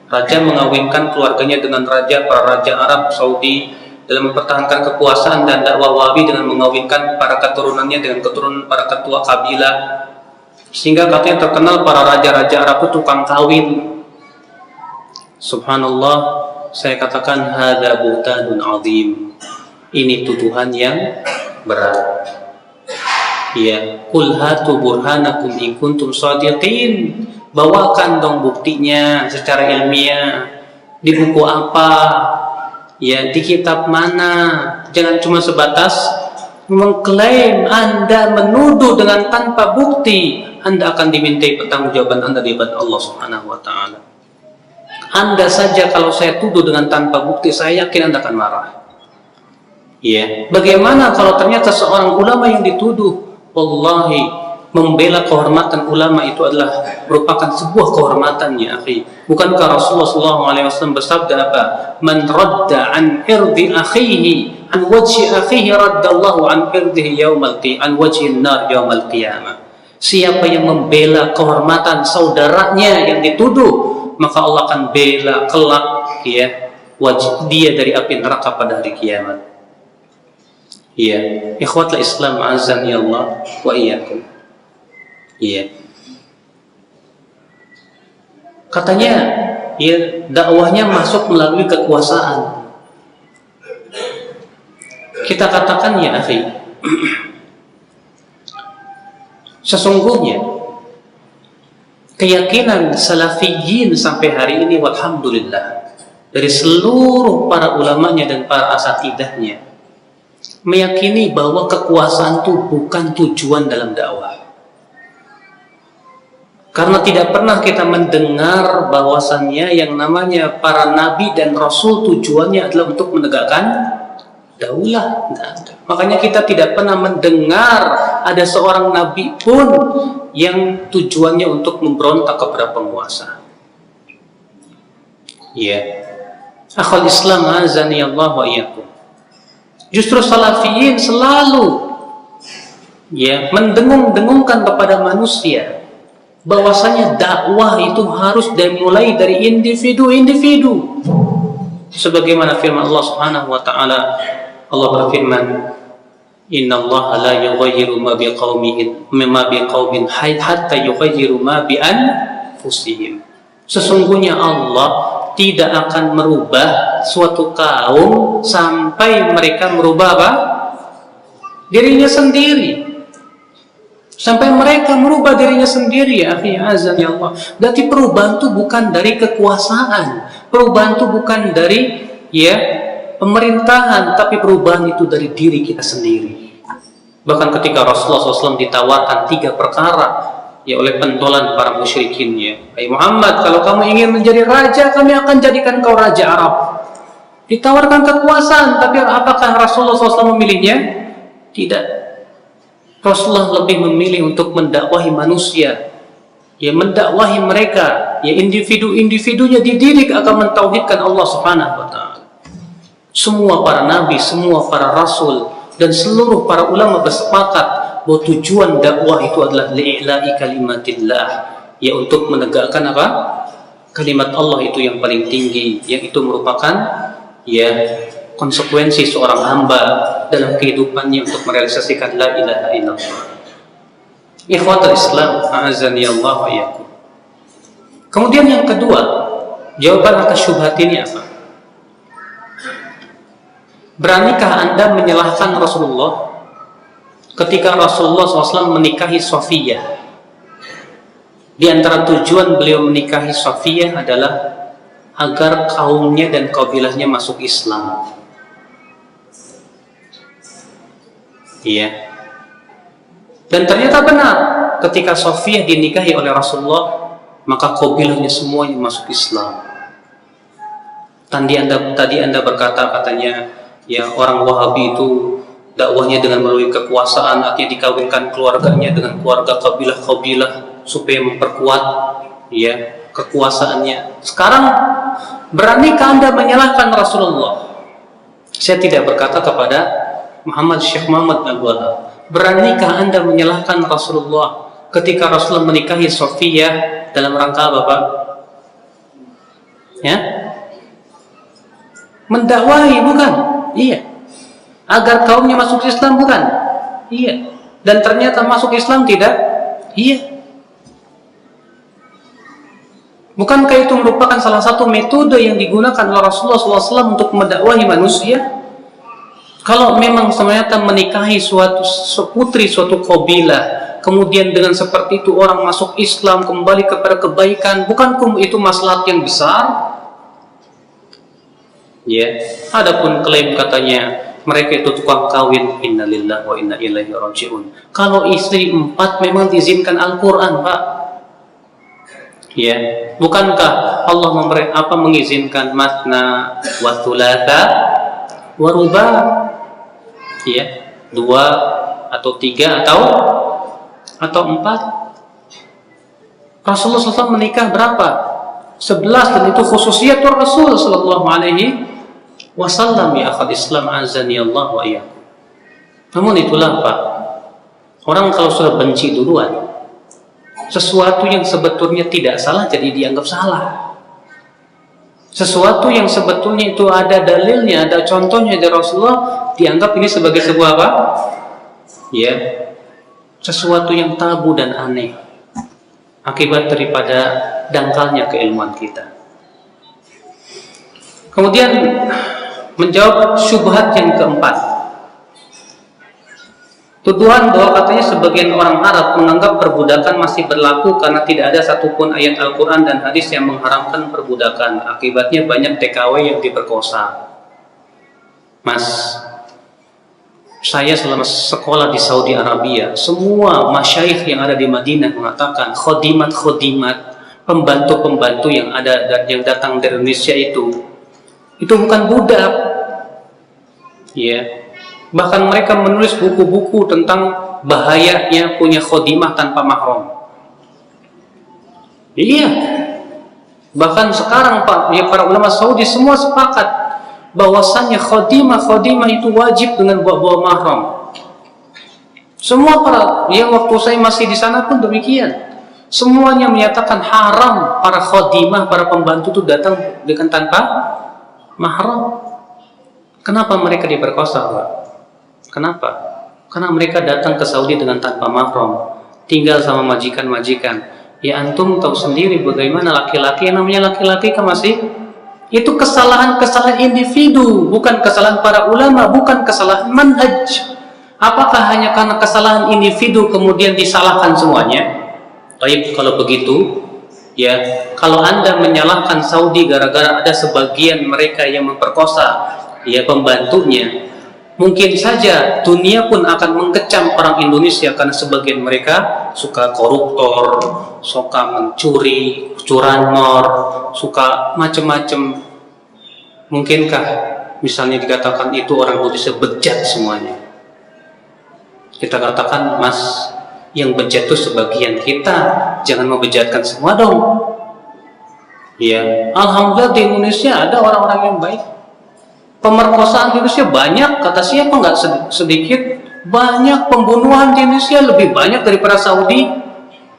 Raja mengawinkan keluarganya dengan para raja Arab Saudi dalam mempertahankan kekuasaan, dan dakwah Wahabi dengan mengawinkan para keturunannya dengan keturunan para ketua kabilah, sehingga katanya terkenal para raja-raja Arab itu tukang kawin. Subhanallah, saya katakan hadza buhtanun azim. Ini tuduhan yang berat. Ya, qul hatu burhanakum in kuntum shadiqin. Bawakan dong buktinya secara ilmiah. Di buku apa? Ya, di kitab mana? Jangan cuma sebatas mengklaim. Anda menuduh dengan tanpa bukti, Anda akan dimintai pertanggungjawaban Anda di hadapan Allah Subhanahu wa taala. Anda saja kalau saya tuduh dengan tanpa bukti, saya yakin Anda akan marah. Ya, bagaimana kalau ternyata seorang ulama yang dituduh? Wallahi, membela kehormatan ulama itu adalah merupakan sebuah kehormatan, ya akhi. Bukankah Rasulullah SAW bersabda apa? Man radda an irdi akhihi an wajhi akhihi raddallahu an irdihi an wajhi an-nar yaumal qiyamah. Siapa yang membela kehormatan saudaranya yang dituduh, maka Allah akan bela kelak wajh dia dari api neraka pada hari kiamat. Ya, ikhwatul Islam, azani Allah wa iyyakum. Ya. Katanya, dakwahnya masuk melalui kekuasaan. Kita katakan, ya akhi, sesungguhnya keyakinan salafiyin sampai hari ini, walhamdulillah, dari seluruh para ulamanya dan para asatidahnya, meyakini bahwa kekuasaan itu bukan tujuan dalam dakwah. Karena tidak pernah kita mendengar bahwasannya yang namanya para nabi dan rasul tujuannya adalah untuk menegakkan daulah. Makanya kita tidak pernah mendengar ada seorang nabi pun yang tujuannya untuk memberontak kepada penguasa. Ya. Akhul Islam, azani Allah wa iyyakum. Justru salafiyin selalu mendengung-dengungkan kepada manusia bahwasanya dakwah itu harus dimulai dari individu-individu. Sebagaimana firman Allah Subhanahu wa taala, Allah berfirman, "Innallaha la yughayyiru ma biqaumin hatta yughayyiru ma bi anfusihim." Sesungguhnya Allah tidak akan merubah suatu kaum sampai mereka merubah apa? Dirinya sendiri. Sampai mereka merubah dirinya sendiri, ya akhi azan ya Allah. Berarti perubahan itu bukan dari kekuasaan, perubahan itu bukan dari ya pemerintahan, tapi perubahan itu dari diri kita sendiri. Bahkan ketika Rasulullah SAW ditawarkan 3 perkara ya oleh pentolan para musyrikin, ya, hai Muhammad, kalau kamu ingin menjadi raja, kami akan jadikan kau raja Arab. Ditawarkan kekuasaan, tapi apakah Rasulullah SAW memilihnya? Tidak. Rasulullah lebih memilih untuk mendakwahi manusia, ya mendakwahi mereka, ya individu-individunya dididik akan mentauhidkan Allah Subhanahu wa taala. Semua para nabi, semua para rasul dan seluruh para ulama bersepakat bahwa tujuan dakwah itu adalah li'ila'i kalimatillah, ya untuk menegakkan apa? Kalimat Allah itu yang paling tinggi, yang itu merupakan ya konsekuensi seorang hamba dalam kehidupannya untuk merealisasikan la ilaha illallah. Ikhwatul Islam, a'azani Allah wa iyyakum. Kemudian yang kedua, jawaban atas syubhat ini apa? Beranikah Anda menyalahkan Rasulullah ketika Rasulullah SAW menikahi Safiyah? Di antara tujuan beliau menikahi Safiyah adalah agar kaumnya dan kabilahnya masuk Islam. Iya. Dan ternyata benar, ketika Safiyah dinikahi oleh Rasulullah, maka kabilahnya semuanya masuk Islam. Tadi Anda berkata katanya, ya orang Wahabi itu dakwahnya dengan melalui kekuasaan, artinya dikawinkan keluarganya dengan keluarga kabilah-kabilah supaya memperkuat ya kekuasaannya. Sekarang beranikah Anda menyalahkan Rasulullah? Saya tidak berkata kepada Syekh Muhammad Abdul Wahab, beranikah Anda menyalahkan Rasulullah ketika Rasulullah menikahi Safiyah dalam rangka apa, Pak? Ya? Mendakwahi, bukan? Iya. Agar kaumnya masuk Islam, bukan? Iya. Dan ternyata masuk Islam tidak? Iya. Bukankah itu merupakan salah satu metode yang digunakan oleh Rasulullah SAW untuk mendakwahi manusia? Kalau memang ternyata menikahi suatu putri suatu kabilah, kemudian dengan seperti itu orang masuk Islam, kembali kepada kebaikan, bukankah itu maslahat yang besar? Ya, adapun klaim katanya mereka itu tukang kawin, innalillahi wa inna ilaihi raji'un. Kalau istri 4 memang diizinkan Al-Quran, Pak. Ya, bukankah Allah mengizinkan matna wa thulatha wa ruba? Ya, 2 atau 3 atau 4. Rasulullah SAW menikah berapa? 11, dan itu khususiatul Rasul sallallahu alaihi wasallam, ya akhal Islam azani Allah wa iyyakum. Namun itulah Pak, orang kalau sudah benci duluan, sesuatu yang sebetulnya tidak salah jadi dianggap salah. Sesuatu yang sebetulnya itu ada dalilnya, ada contohnya dari Rasulullah, dianggap ini sebagai sebuah apa? Ya, sesuatu yang tabu dan aneh, akibat daripada dangkalnya keilmuan kita. Kemudian menjawab syubhat yang keempat, tuduhan bahwa katanya sebagian orang Arab menganggap perbudakan masih berlaku karena tidak ada satupun ayat Al-Quran dan hadis yang mengharamkan perbudakan. Akibatnya banyak TKW yang diperkosa. Mas, saya selama sekolah di Saudi Arabia, semua masyayikh yang ada di Madinah mengatakan khodimat-khodimat, pembantu-pembantu yang ada dan yang datang dari Indonesia itu bukan budak. Ya. Bahkan mereka menulis buku-buku tentang bahayanya punya khodimah tanpa mahram. Iya. Bahkan sekarang Pak, ya para ulama Saudi semua sepakat bahwasannya khodimah itu wajib dengan bawa mahram. Semua para, ya waktu saya masih di sana pun demikian. Semuanya menyatakan haram para khodimah, para pembantu itu datang dengan tanpa mahram. Kenapa mereka diperkosa, Pak? Kenapa? Karena mereka datang ke Saudi dengan tanpa mahram, tinggal sama majikan-majikan. Ya antum tahu sendiri bagaimana laki-laki, yang namanya laki-laki kan masih itu kesalahan individu, bukan kesalahan para ulama, bukan kesalahan manhaj. Apakah hanya karena kesalahan individu kemudian disalahkan semuanya? Baik, kalau begitu, ya, kalau Anda menyalahkan Saudi gara-gara ada sebagian mereka yang memperkosa ya pembantunya, mungkin saja dunia pun akan mengkecam orang Indonesia karena sebagian mereka suka koruptor, suka mencuri, curanmor, suka macam-macam. Mungkinkah misalnya dikatakan itu orang Indonesia bejat semuanya? Kita katakan, Mas, yang bejat itu sebagian kita, jangan membejatkan semua dong. Ya, alhamdulillah di Indonesia ada orang-orang yang baik. Pemerkosaan di Indonesia banyak, kata siapa nggak sedikit. Banyak pembunuhan di Indonesia lebih banyak daripada Saudi.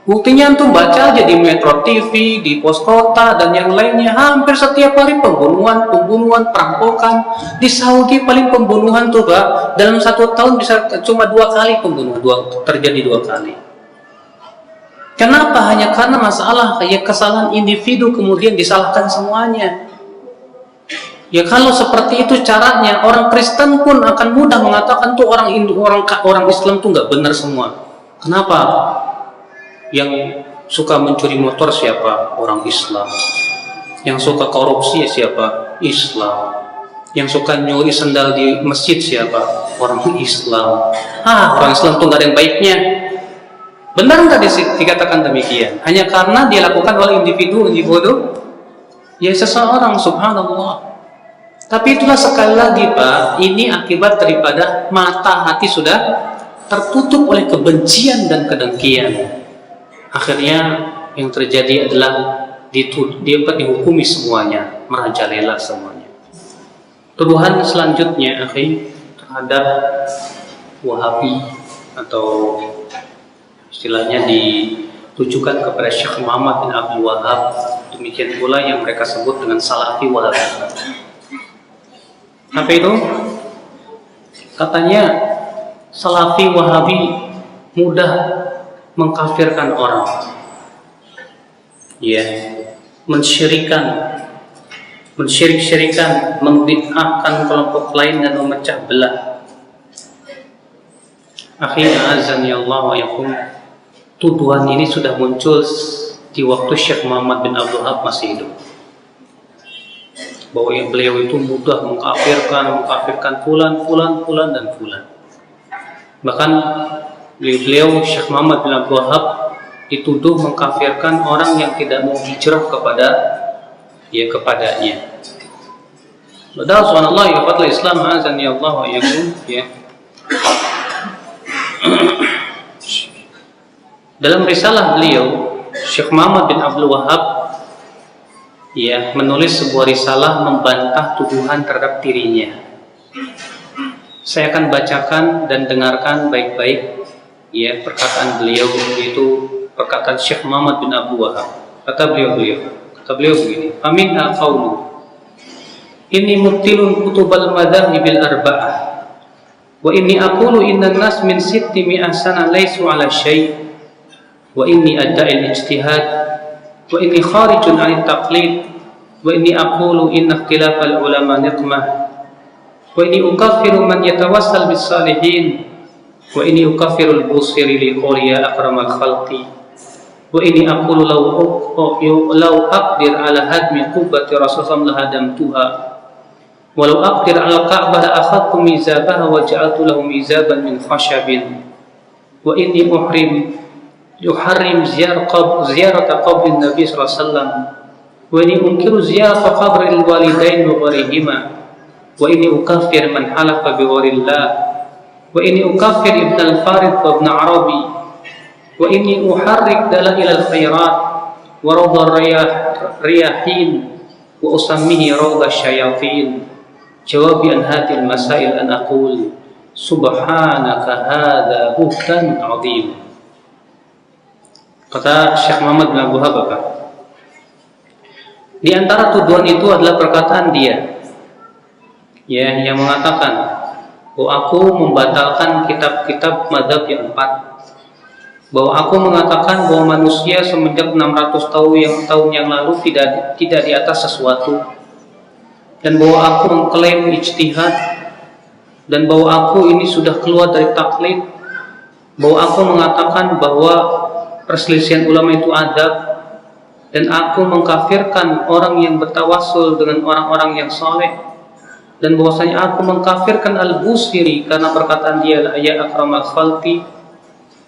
Buktinya antum baca aja di Metro TV, di Pos Kota dan yang lainnya, hampir setiap hari pembunuhan, perampokan. Di Saudi paling pembunuhan tuh Pak, dalam 1 tahun bisa cuma 2 kali pembunuhan, terjadi 2 kali. Kenapa? Hanya karena masalah kayak kesalahan individu kemudian disalahkan semuanya. Ya kalau seperti itu caranya, orang Kristen pun akan mudah mengatakan tuh orang Islam tuh nggak benar semua. Kenapa? Yang suka mencuri motor siapa? Orang Islam. Yang suka korupsi siapa? Islam. Yang suka nyuri sendal di masjid siapa? Orang Islam. Orang Islam tuh nggak ada yang baiknya. Benar nggak dikatakan demikian? Hanya karena dilakukan oleh individu ya seseorang, subhanallah. Tapi itulah sekali lagi Pak, ini akibat daripada mata hati sudah tertutup oleh kebencian dan kedengkian. Akhirnya yang terjadi adalah dihukumi semuanya, merajalela semuanya. Tuduhan selanjutnya terhadap Wahabi atau istilahnya ditujukan kepada Syekh Muhammad bin Abdul Wahab, demikian pula yang mereka sebut dengan Salafi Wahabi. Apa itu? Katanya Salafi Wahabi mudah mengkafirkan orang, ya, mensyirikan, membid'ahkan kelompok lain dan memecah belah. Akhirnya azan ya Allah wa yakum, tuduhan ini sudah muncul di waktu Syekh Muhammad bin Abdul Wahab masih hidup, bahwa beliau itu mudah mengkafirkan fulan dan fulan. Bahkan beliau Syekh Muhammad bin Abdul Wahab dituduh mengkafirkan orang yang tidak mau hijrah kepadanya. Padahal subhanallah ya fatlah Islam azan ya Allah wa yakum, ya. Dalam risalah beliau Syekh Muhammad bin Abdul Wahab ya menulis sebuah risalah membantah tuduhan terhadap dirinya. Saya akan bacakan dan dengarkan baik-baik ya perkataan beliau, yaitu perkataan Syekh Muhammad bin Abdul Wahab. Kata beliau begini, "Faminha qawlu inni mubtilun kutubal madhahibil arba'ah wa inni aqulu inna nas min 600 sana laysu ala syai' wa inni adda'i al-ijtihad wa inni kharijun 'anil taqlid wa inni aqulu inna ikhtilafal ulama niqmah wa inni ukaffiru man yatawassal bis salihin wa inni ukaffirul busiri li qawli ya akramal khalqi wa inni aqulu law aqdir ala hadmi qubbati rasulullah lahadamtuha walau aqdir ala ka'bah la akhadtu mizabaha wa ja'altu lahu mizaban min khashabin wa inni yuharrim ziyarata qabrin nabi sallallahu alaihi wasallam wa inni unkiru ziyarata qabril walidain wa ghairihima wa inni ukaffir man halafa bi ghairillah wa inni ukaffir ibn al-Farid wa ibn Arabi wa inni uharrik dalail al-khairat wa rawda riyahin wa usammihi rawda syayatin jawabi an hadhihi al-masail an aqul subhanaka hadha buhtan 'azim. Kata Syekh Muhammad bin Abdul Wahab, di antara tuduhan itu adalah perkataan dia ya yang mengatakan bahwa aku membatalkan kitab-kitab mazhab yang 4, bahwa aku mengatakan bahwa manusia semenjak 600 tahun yang lalu tidak di atas sesuatu, dan bahwa aku mengklaim ijtihad dan bahwa aku ini sudah keluar dari taklid, bahwa aku mengatakan bahwa perselisihan ulama itu adab, dan aku mengkafirkan orang yang bertawassul dengan orang-orang yang saleh, dan bahwasanya aku mengkafirkan Al-Busiri karena perkataan dia ya akramal khalqi,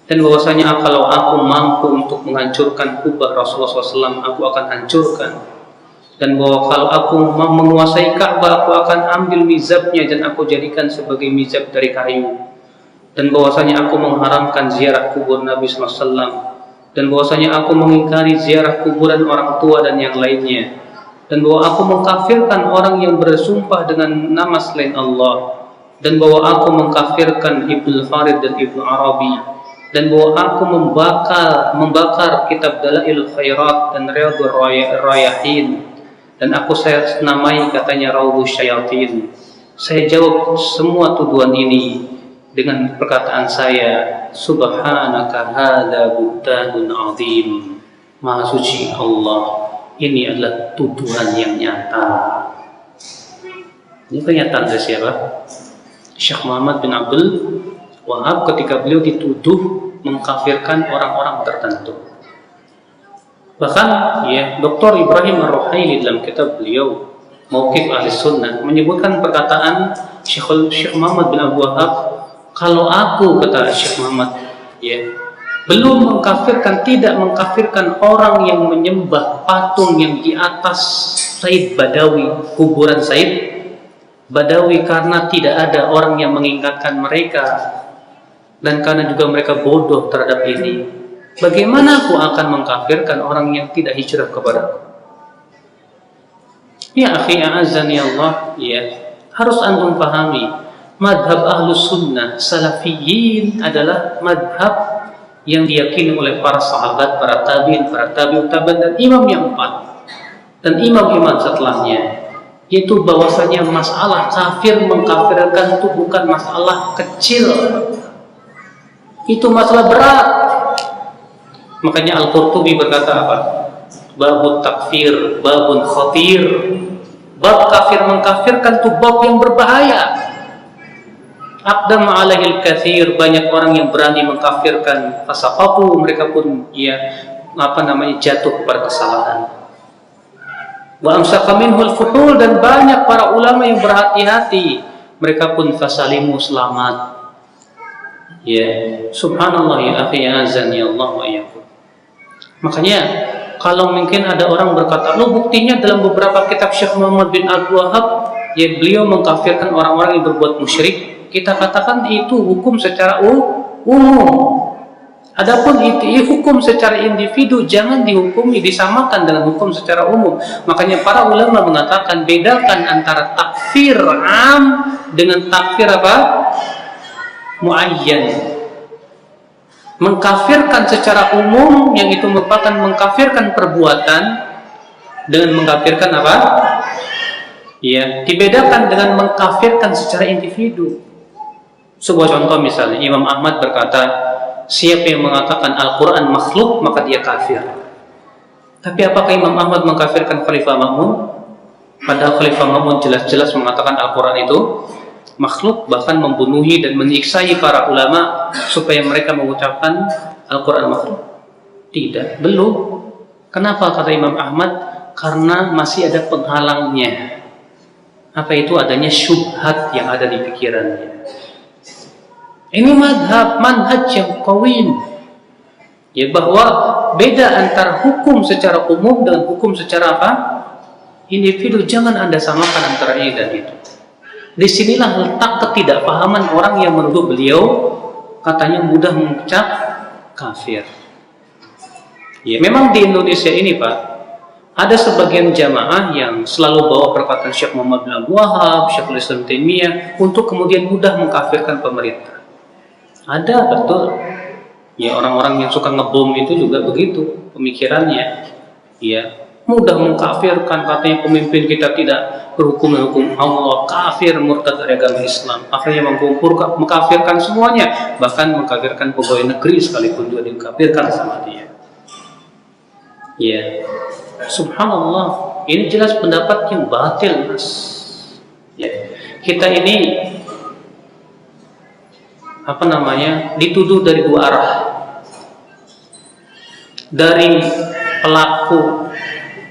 dan bahwasanya kalau aku mampu untuk menghancurkan kubah Rasulullah SAW, aku akan hancurkan, dan bahwa kalau aku menguasai Ka'bah, aku akan ambil mizabnya dan aku jadikan sebagai mizab dari kayu, dan bahwasanya aku mengharamkan ziarah kubur Nabi SAW, dan bahwasanya aku mengingkari ziarah kuburan orang tua dan yang lainnya, dan bahwa aku mengkafirkan orang yang bersumpah dengan nama selain Allah, dan bahwa aku mengkafirkan Ibnu Farid dan Ibnu Arabi, dan bahwa aku membakar kitab Dalailul Khairat dan Riyadhur Rayahin, dan saya namai katanya Raudhus Syayatin. Saya jawab semua tuduhan ini dengan perkataan saya, subhanaka hadza buhtanun azim. Maha suci Allah, ini adalah tuduhan yang nyata. Ini pernyataan dari siapa? Syekh Muhammad bin Abdul Wahab ketika beliau dituduh mengkafirkan orang-orang tertentu. Bahkan ya, Dr. Ibrahim Ar-Ruhaili dalam kitab beliau Mauqif Ahli Sunnah menyebutkan perkataan Syekh Muhammad bin Abdul Wahab, kalau aku, kata Syekh Muhammad, ya, belum mengkafirkan, tidak mengkafirkan orang yang menyembah patung yang di atas Said Badawi, kuburan Said Badawi, karena tidak ada orang yang mengingatkan mereka, dan karena juga mereka bodoh terhadap ini, bagaimana aku akan mengkafirkan orang yang tidak hijrah kepadaku? Ya akhi a'azzani Allah, ya, harus antum pahami, madhab ahlus sunnah salafiyin adalah madhab yang diyakini oleh para sahabat, para tabi'in, para tabi'ut tabi'in, dan imam yang empat, dan imam-imam setelahnya, yaitu bahwasanya masalah kafir mengkafirkan itu bukan masalah kecil, itu masalah berat. Makanya Al-Qurtubi berkata apa? Babut takfir, babun khatir. Bab kafir mengkafirkan itu bab yang berbahaya. Aqdam alaihil katsir, banyak orang yang berani mengkafirkan, fasaqatu, mereka pun jatuh kepada kesalahan. Wa amsaka minhul fuhul, dan banyak para ulama yang berhati-hati, mereka pun fasalimu, selamat. Ya, subhanallah ya akhi azani Allah wa iyyakum. Makanya kalau mungkin ada orang berkata, lo buktinya dalam beberapa kitab Syekh Muhammad bin Abdul Wahab, ya beliau mengkafirkan orang-orang yang berbuat musyrik. Kita katakan itu hukum secara umum. Adapun itu hukum secara individu, jangan dihukumi, disamakan dengan hukum secara umum. Makanya para ulama mengatakan bedakan antara takfir am dengan takfir apa? Muayyan. Mengkafirkan secara umum, yang itu merupakan mengkafirkan perbuatan, dengan mengkafirkan apa? Ya, dibedakan dengan mengkafirkan secara individu. Sebuah contoh misalnya, Imam Ahmad berkata, siapa yang mengatakan Al-Quran makhluk, maka dia kafir. Tapi apakah Imam Ahmad mengkafirkan Khalifah Ma'mun? Padahal Khalifah Ma'mun jelas-jelas mengatakan Al-Quran itu makhluk, bahkan membunuhi dan menyiksai para ulama supaya mereka mengucapkan Al-Quran makhluk. Tidak, belum. Kenapa kata Imam Ahmad? Karena masih ada penghalangnya. Apa itu? Adanya syubhat yang ada di pikirannya. Ini manhaj yang qawim, ya, bahwa beda antara hukum secara umum dengan hukum secara apa? Individu. Jangan Anda samakan antara ini dan itu. Disinilah letak ketidakpahaman orang yang menuduh beliau katanya mudah mengucap kafir. Ya, memang di Indonesia ini Pak, ada sebagian jamaah yang selalu bawa perkataan Syekh Muhammad bin Abdul Wahab, Syekhul Islam Taimiyah untuk kemudian mudah mengkafirkan pemerintah. Ada, betul. Ya, orang-orang yang suka ngebom itu juga begitu pemikirannya. Ya, mudah mengkafirkan, katanya pemimpin kita tidak berhukum hukum Allah, kafir, murtad dari agama Islam. Akhirnya mengkafirkan semuanya, bahkan mengkafirkan pegawai negeri sekalipun juga dikafirkan sama dia. Ya, subhanallah, ini jelas pendapat yang batil, Mas. Ya, kita ini dituduh dari dua arah. Dari pelaku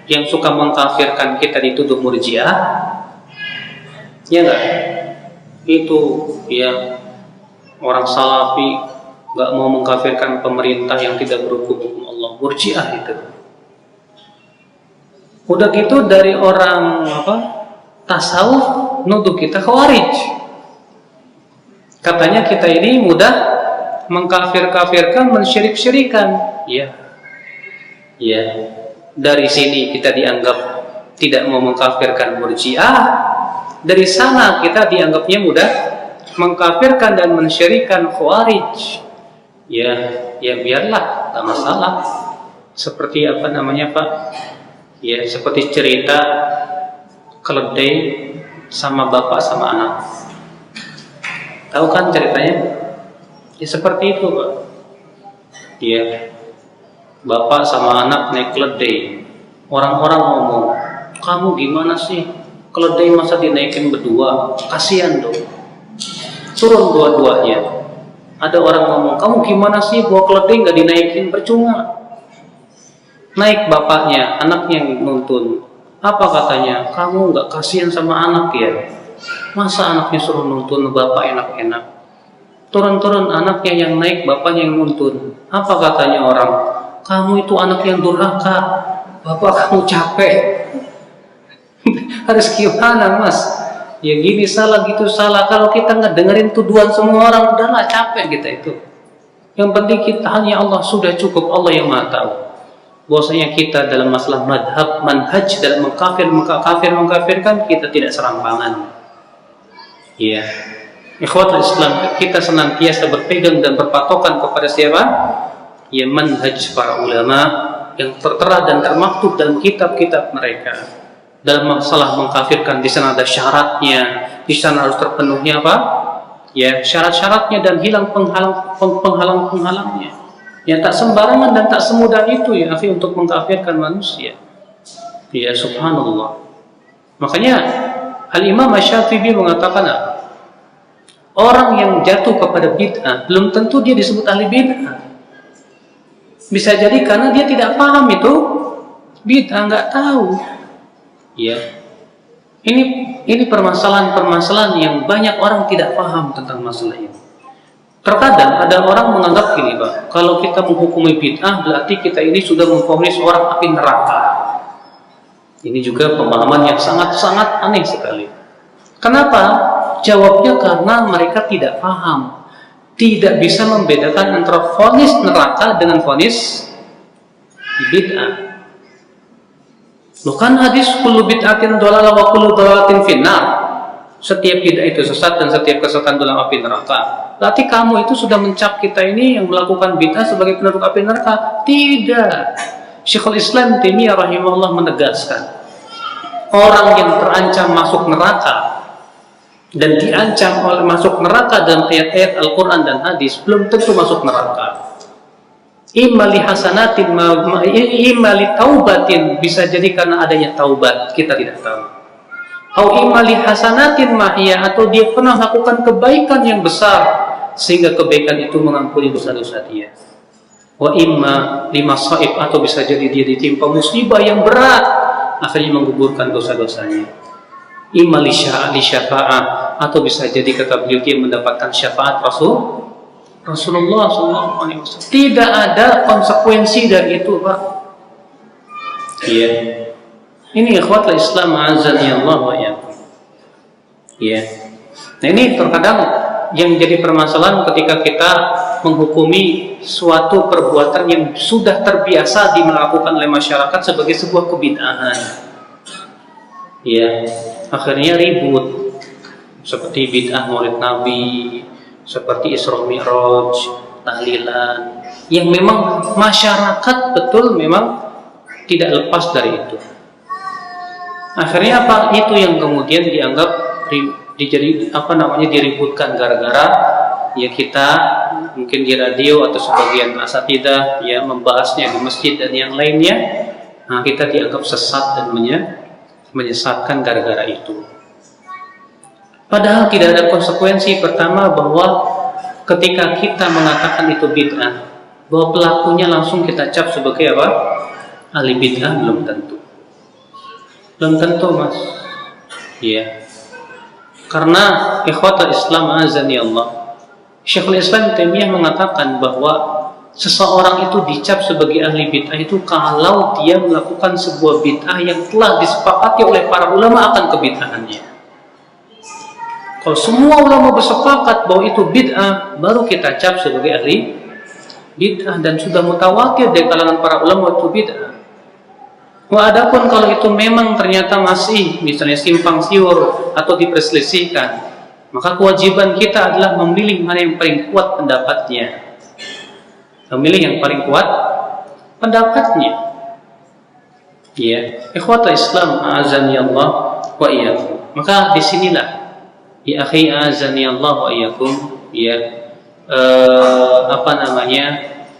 yang suka mengkafirkan kita dituduh murjiah, ya enggak? Itu ya orang salafi enggak mau mengkafirkan pemerintah yang tidak berhukum Allah, murjiah itu. Udah gitu dari orang tasawuf nuduh kita khawarij. Katanya kita ini mudah mengkafir-kafirkan, mensyirik-syirikan. Ya, dari sini kita dianggap tidak mau mengkafirkan murjiah, dari sana kita dianggapnya mudah mengkafirkan dan mensyirikan khawarij. Ya biarlah, tak masalah. Seperti Pak? Ya, seperti cerita keledai sama bapak sama anak. Tahu kan ceritanya? Ya seperti itu, Pak. Ya, bapak sama anak naik keledai. Orang-orang ngomong, kamu gimana sih? Keledai masa dinaikin berdua? Kasihan dong. Turun dua-duanya. Ada orang ngomong, kamu gimana sih bawa keledai nggak dinaikin? Percuma. Naik bapaknya, anaknya yang nuntun. Apa katanya? Kamu nggak kasihan sama anak ya? Masa anaknya suruh nuntun, bapak enak-enak? Turun-turun anaknya yang naik, bapaknya yang nuntun. Apa katanya orang? Kamu itu anak yang durhaka, bapak kamu capek. Harus gimana, Mas? Ya gini salah, gitu salah. Kalau kita nggak dengerin tuduhan semua orang, udahlah capek kita itu. Yang penting kita hanya Allah, sudah cukup, Allah yang Maha tahu. Bahwasanya kita dalam masalah madhab, manhaj, dalam mengkafirkan, kita tidak serampangan. Ya, ikhwatul Islam, kita senantiasa berpegang dan berpatokan kepada siapa? Ya, manhaj para ulama yang tertera dan termaktub dalam kitab-kitab mereka. Dalam masalah mengkafirkan, di sana ada syaratnya, di sana harus terpenuhnya apa? Ya, syarat-syaratnya dan hilang penghalang-penghalangnya. Ya, tak sembarangan dan tak semudah itu ya, akhi, untuk mengkafirkan manusia. Ya, subhanallah. Makanya Al-Imam Asy-Syafi'i mengatakan apa? Orang yang jatuh kepada bid'ah belum tentu dia disebut ahli bid'ah. Bisa jadi karena dia tidak paham itu bid'ah, nggak tahu. Ya, ini permasalahan yang banyak orang tidak paham tentang masalah ini. Terkadang ada orang menganggap gini, Pak, kalau kita menghukumi bid'ah berarti kita ini sudah memvonis orang api neraka. Ini juga pemahaman yang sangat-sangat aneh sekali. Kenapa? Jawabnya karena mereka tidak paham, tidak bisa membedakan antara vonis neraka dengan vonis bid'ah. Loh kan hadis kullu bid'atin dhalalah wa kullu dhalalatin finnar. Setiap bid'ah itu sesat dan setiap kesesatan dalam api neraka. Berarti kamu itu sudah mencap kita ini yang melakukan bid'ah sebagai penduduk api neraka? Tidak. Syekhul Islam Taimiyah rahimahullah menegaskan, orang yang terancam masuk neraka dan diancam oleh masuk neraka dalam ayat-ayat Al-Quran dan hadis belum tentu masuk neraka. Imali hasanatin, imali taubatin, bisa jadi karena adanya taubat, kita tidak tahu. Au imali hasanatin mahiyah, atau dia pernah melakukan kebaikan yang besar sehingga kebaikan itu mengampuni dosa-dosa dia. Wa imma lima saib, atau bisa jadi dia ditimpa musibah yang berat akhirnya menggugurkan dosa-dosanya. Imma li syafa'ah, atau bisa jadi kata beliau dia mendapatkan syafaat Rasulullah SAW. Tidak ada konsekuensi dari itu, Pak. Iya. Ini ikhwatul Islam azani Allah wa iyyakum. Iya. Nah, ini terkadang yang jadi permasalahan ketika kita menghukumi suatu perbuatan yang sudah terbiasa dilakukan oleh masyarakat sebagai sebuah kebid'ahan. Iya. Akhirnya ribut. Seperti bid'ah Maulid Nabi, seperti Isra Mi'raj, tahlilan, yang memang masyarakat betul memang tidak lepas dari itu. Akhirnya apa? Itu yang kemudian dianggap diributkan gara-gara ya kita mungkin di radio atau sebagian asatidah ya membahasnya di masjid dan yang lainnya. Nah, kita dianggap sesat dan menyesatkan gara-gara itu. Padahal tidak ada konsekuensi. Pertama, bahwa ketika kita mengatakan itu bid'ah, bahwa pelakunya langsung kita cap sebagai apa? Ahli bid'ah? Belum tentu. Belum tentu, Mas. Iya. Karena ikhwatul Islam azani Allah, Syekhul Islam Taimiyah mengatakan bahwa seseorang itu dicap sebagai ahli bid'ah itu kalau dia melakukan sebuah bid'ah yang telah disepakati oleh para ulama akan kebid'ahannya. Kalau semua ulama bersepakat bahwa itu bid'ah, baru kita cap sebagai ahli bid'ah, dan sudah mutawatir dari kalangan para ulama itu bid'ah. Adapun kalau itu memang ternyata masih misalnya simpang siur atau diperselisihkan, maka kewajiban kita adalah memilih mana yang paling kuat pendapatnya. Memilih yang paling kuat pendapatnya. Ya, ikhwatul Islam azani Allah wa iyyakum. Maka disinilah, ya akhi azani Allah wa iyyakum, ya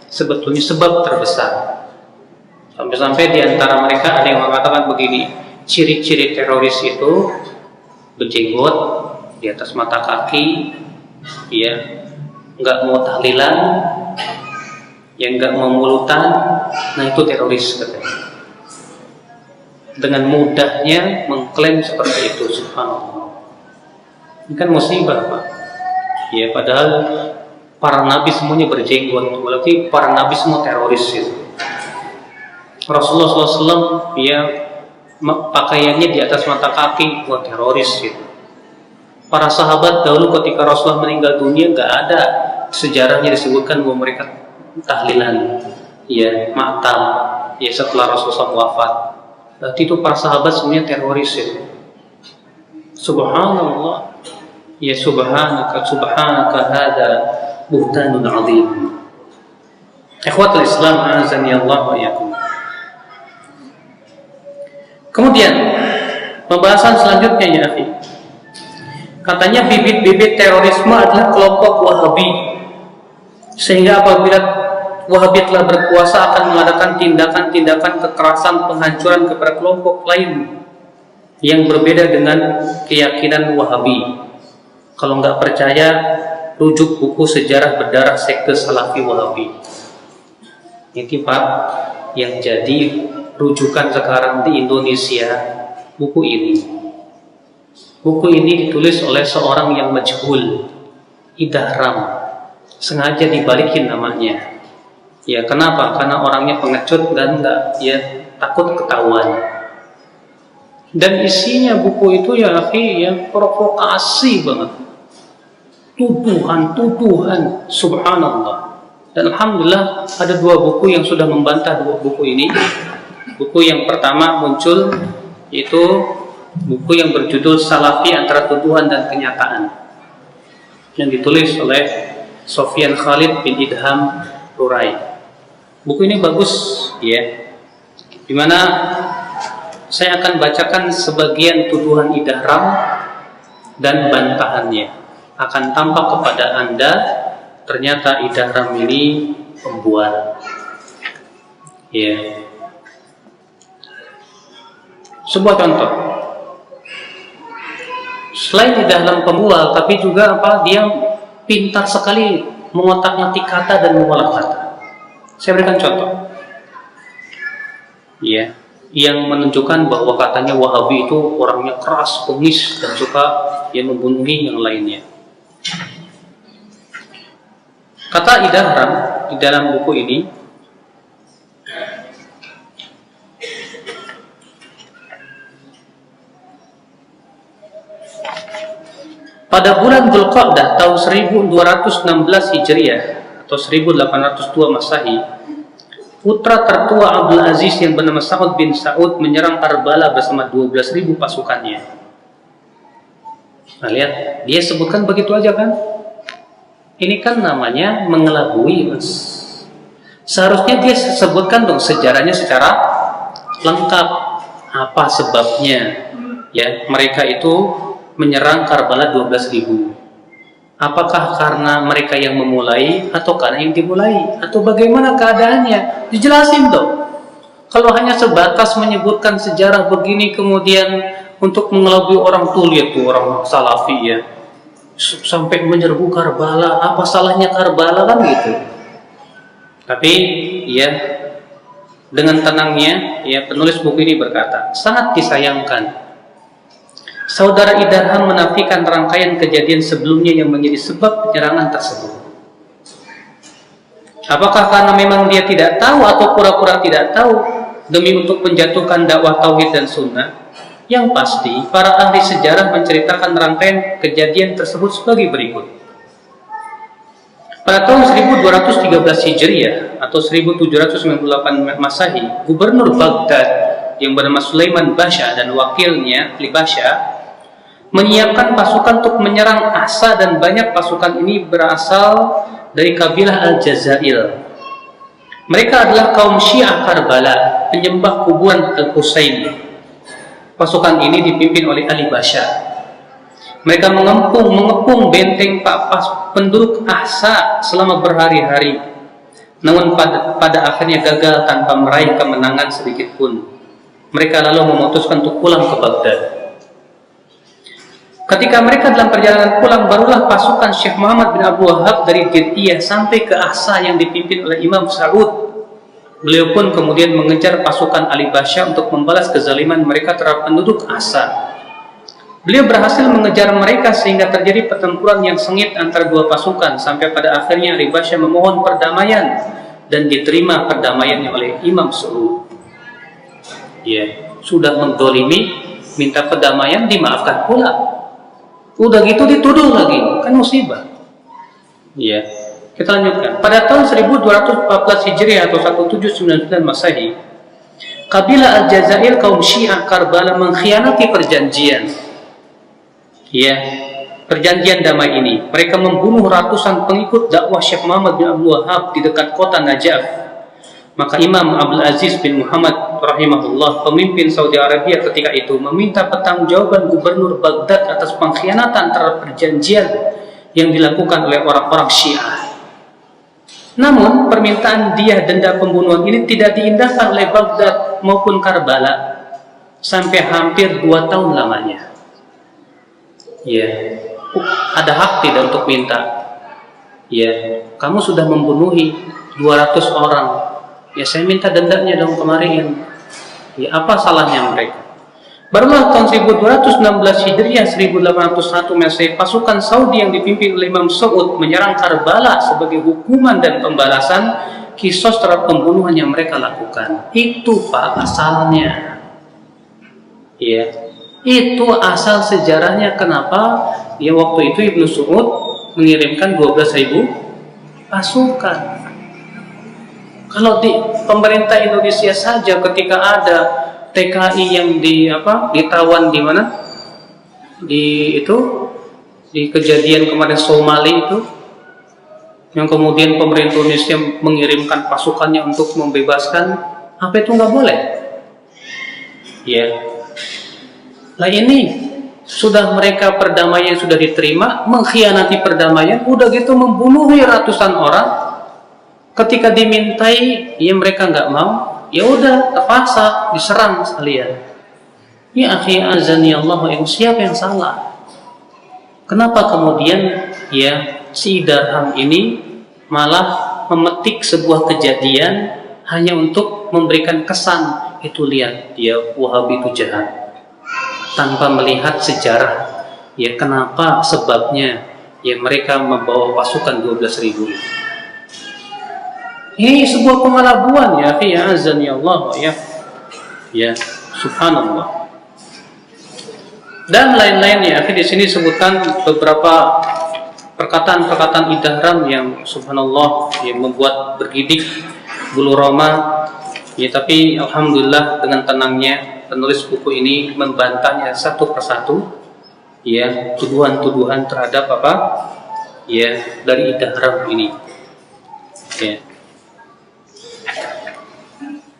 sebetulnya sebab terbesar. Sampai-sampai di antara mereka ada yang mengatakan begini, ciri-ciri teroris itu berjenggot di atas mata kaki, ya, nggak mau tahlilan, yang nggak mau mulutan, nah itu teroris katanya. Dengan mudahnya mengklaim seperti itu, subhanallah. Ini kan musibah, Pak. Ya, padahal para nabi semuanya berjenggot, berarti para nabi semua teroris itu. Rasulullah SAW, ya, pakaiannya di atas mata kaki, buat teroris gitu. Para sahabat dahulu ketika Rasulullah meninggal dunia, nggak ada sejarahnya disebutkan bahwa mereka tahlilan, ya, maktam, ya, setelah Rasulullah wafat. Berarti itu para sahabat semuanya teroris itu. Subhanallah, ya, subhanaka hada buhtanun azim. Ikhwatul Islam azani Allah wa iyyakum. Kemudian pembahasan selanjutnya, ya akhi, katanya bibit-bibit terorisme adalah kelompok Wahabi, sehingga apabila Wahabi telah berkuasa akan mengadakan tindakan-tindakan kekerasan penghancuran kepada kelompok lain yang berbeda dengan keyakinan Wahabi. Kalau nggak percaya, rujuk buku sejarah berdarah sekte Salafi Wahabi. Ini Pak yang jadi rujukan sekarang di Indonesia, buku ini. Buku ini ditulis oleh seorang yang majhul, Idahram, sengaja dibalikin namanya. Ya, kenapa? Karena orangnya pengecut dan enggak, ya, takut ketahuan. Dan isinya buku itu, ya akhi, ya, provokasi banget. Tuduhan, subhanallah. Dan alhamdulillah ada dua buku yang sudah membantah dua buku ini. Buku yang pertama muncul itu buku yang berjudul Salafi Antara Tuduhan dan Kenyataan, yang ditulis oleh Sofyan Khalid bin Idham Rurai. Buku ini bagus, ya, dimana saya akan bacakan sebagian tuduhan Idahram dan bantahannya. Akan tampak kepada Anda ternyata Idahram ini pembual, ya. Sebuah contoh, selain di dalam pembual, tapi juga dia pintar sekali mengotak-ngatik kata dan mengolah kata. Saya berikan contoh, ya, yang menunjukkan bahwa katanya Wahabi itu orangnya keras, bengis, dan suka yang membunuhi yang lainnya. Kata Idahram di dalam buku ini, pada bulan Dzulqa'dah tahun 1216 Hijriah atau 1802 Masehi, putra tertua Abdul Aziz yang bernama Sa'ud bin Sa'ud menyerang Karbala bersama 12.000 pasukannya. Nah, lihat, dia sebutkan begitu aja kan? Ini kan namanya mengelabui, Mas. Seharusnya dia sebutkan dong sejarahnya secara lengkap. Apa sebabnya? Ya, mereka itu menyerang Karbala 12.000. Apakah karena mereka yang memulai atau karena yang dimulai, atau bagaimana keadaannya? Dijelasin dong. Kalau hanya sebatas menyebutkan sejarah begini kemudian untuk mengelabui orang, tuh lihat tuh orang Salafi, ya, sampai menyerbu Karbala, apa salahnya Karbala kan gitu. Tapi ya dengan tenangnya ya penulis buku ini berkata, sangat disayangkan saudara Idarham menafikan rangkaian kejadian sebelumnya yang menjadi sebab penyerangan tersebut. Apakah karena memang dia tidak tahu atau pura-pura tidak tahu demi untuk menjatuhkan dakwah tauhid dan sunnah? Yang pasti, para ahli sejarah menceritakan rangkaian kejadian tersebut sebagai berikut. Pada tahun 1213 Hijriah atau 1798 Masehi, Gubernur Baghdad yang bernama Sulaiman Basha dan wakilnya Ali Basha menyiapkan pasukan untuk menyerang Asa, dan banyak pasukan ini berasal dari kabilah Al-Jazail. Mereka adalah kaum Syiah Karbala, penyembah kuburan Al-Husain. Pasukan ini dipimpin oleh Ali Basha. Mereka mengepung benteng penduduk Ahsa selama berhari-hari, namun pada akhirnya gagal tanpa meraih kemenangan sedikit pun. Mereka lalu memutuskan untuk pulang ke Baghdad. Ketika mereka dalam perjalanan pulang, barulah pasukan Syekh Muhammad bin Abdul Wahhab dari Diriyah sampai ke Ahsa yang dipimpin oleh Imam Saud. Beliau pun kemudian mengejar pasukan Ali Basha untuk membalas kezaliman mereka terhadap penduduk Asa. Beliau berhasil mengejar mereka sehingga terjadi pertempuran yang sengit antara dua pasukan, sampai pada akhirnya Ali Basha memohon perdamaian dan diterima perdamaiannya oleh Imam Saud. Ya, sudah mendolimi, minta perdamaian, dimaafkan pula. Udah gitu dituduh lagi, kan musibah. Ya. Kita lanjutkan. Pada tahun 1214 Hijriah atau 1799 Masehi, kabilah Al-Jazail kaum Syiah Karbala mengkhianati perjanjian. Ya, perjanjian damai ini. Mereka membunuh ratusan pengikut dakwah Syekh Muhammad bin Abdul Wahhab di dekat kota Najaf. Maka Imam Abdul Aziz bin Muhammad rahimahullah, pemimpin Saudi Arabia ketika itu, meminta pertanggungjawaban gubernur Baghdad atas pengkhianatan terhadap perjanjian yang dilakukan oleh orang-orang Syiah. Namun permintaan diah denda pembunuhan ini tidak diindahkan oleh Baghdad maupun Karbala sampai hampir 2 tahun lamanya. Ya, ada hak tidak untuk minta? Ya, kamu sudah membunuhi 200 orang. Ya, saya minta dendanya dong kemarin. Ya, apa salahnya mereka? Barulah tahun 1216 Hijriah 1801 Masehi, pasukan Saudi yang dipimpin oleh Imam Saud menyerang Karbala sebagai hukuman dan pembalasan kisos terhadap pembunuhan yang mereka lakukan. Itu Pak asalnya. Ya, itu asal sejarahnya. Kenapa? Ya, waktu itu Ibnu Saud mengirimkan 12.000 pasukan. Kalau di pemerintah Indonesia saja ketika ada TKI yang ditawan di mana? Di kejadian kemarin Somali itu, yang kemudian pemerintah Indonesia mengirimkan pasukannya untuk membebaskan, apa itu nggak boleh? Ya. Nah ini sudah mereka perdamaian sudah diterima, mengkhianati perdamaian, udah gitu membunuh ratusan orang. Ketika dimintai, ya mereka nggak mau. Ya udah terpaksa diserang sekalian. Ya akhi azani Allah, siapa yang salah? Kenapa kemudian ya si Idarham ini malah memetik sebuah kejadian hanya untuk memberikan kesan itu, lihat dia Wahabi itu jahat, tanpa melihat sejarah. Ya kenapa sebabnya ya mereka membawa pasukan 12.000. Ini sebuah pengalabuan ya akhi azani Allah ya. Ya, subhanallah. Dan lain-lain ya akhi, di sini sebutkan beberapa perkataan-perkataan Idarham yang subhanallah yang membuat bergidik bulu roma. Ya, tapi alhamdulillah dengan tenangnya penulis buku ini membantahnya satu persatu ya, tuduhan-tuduhan terhadap ya dari Idarham ini. Ya.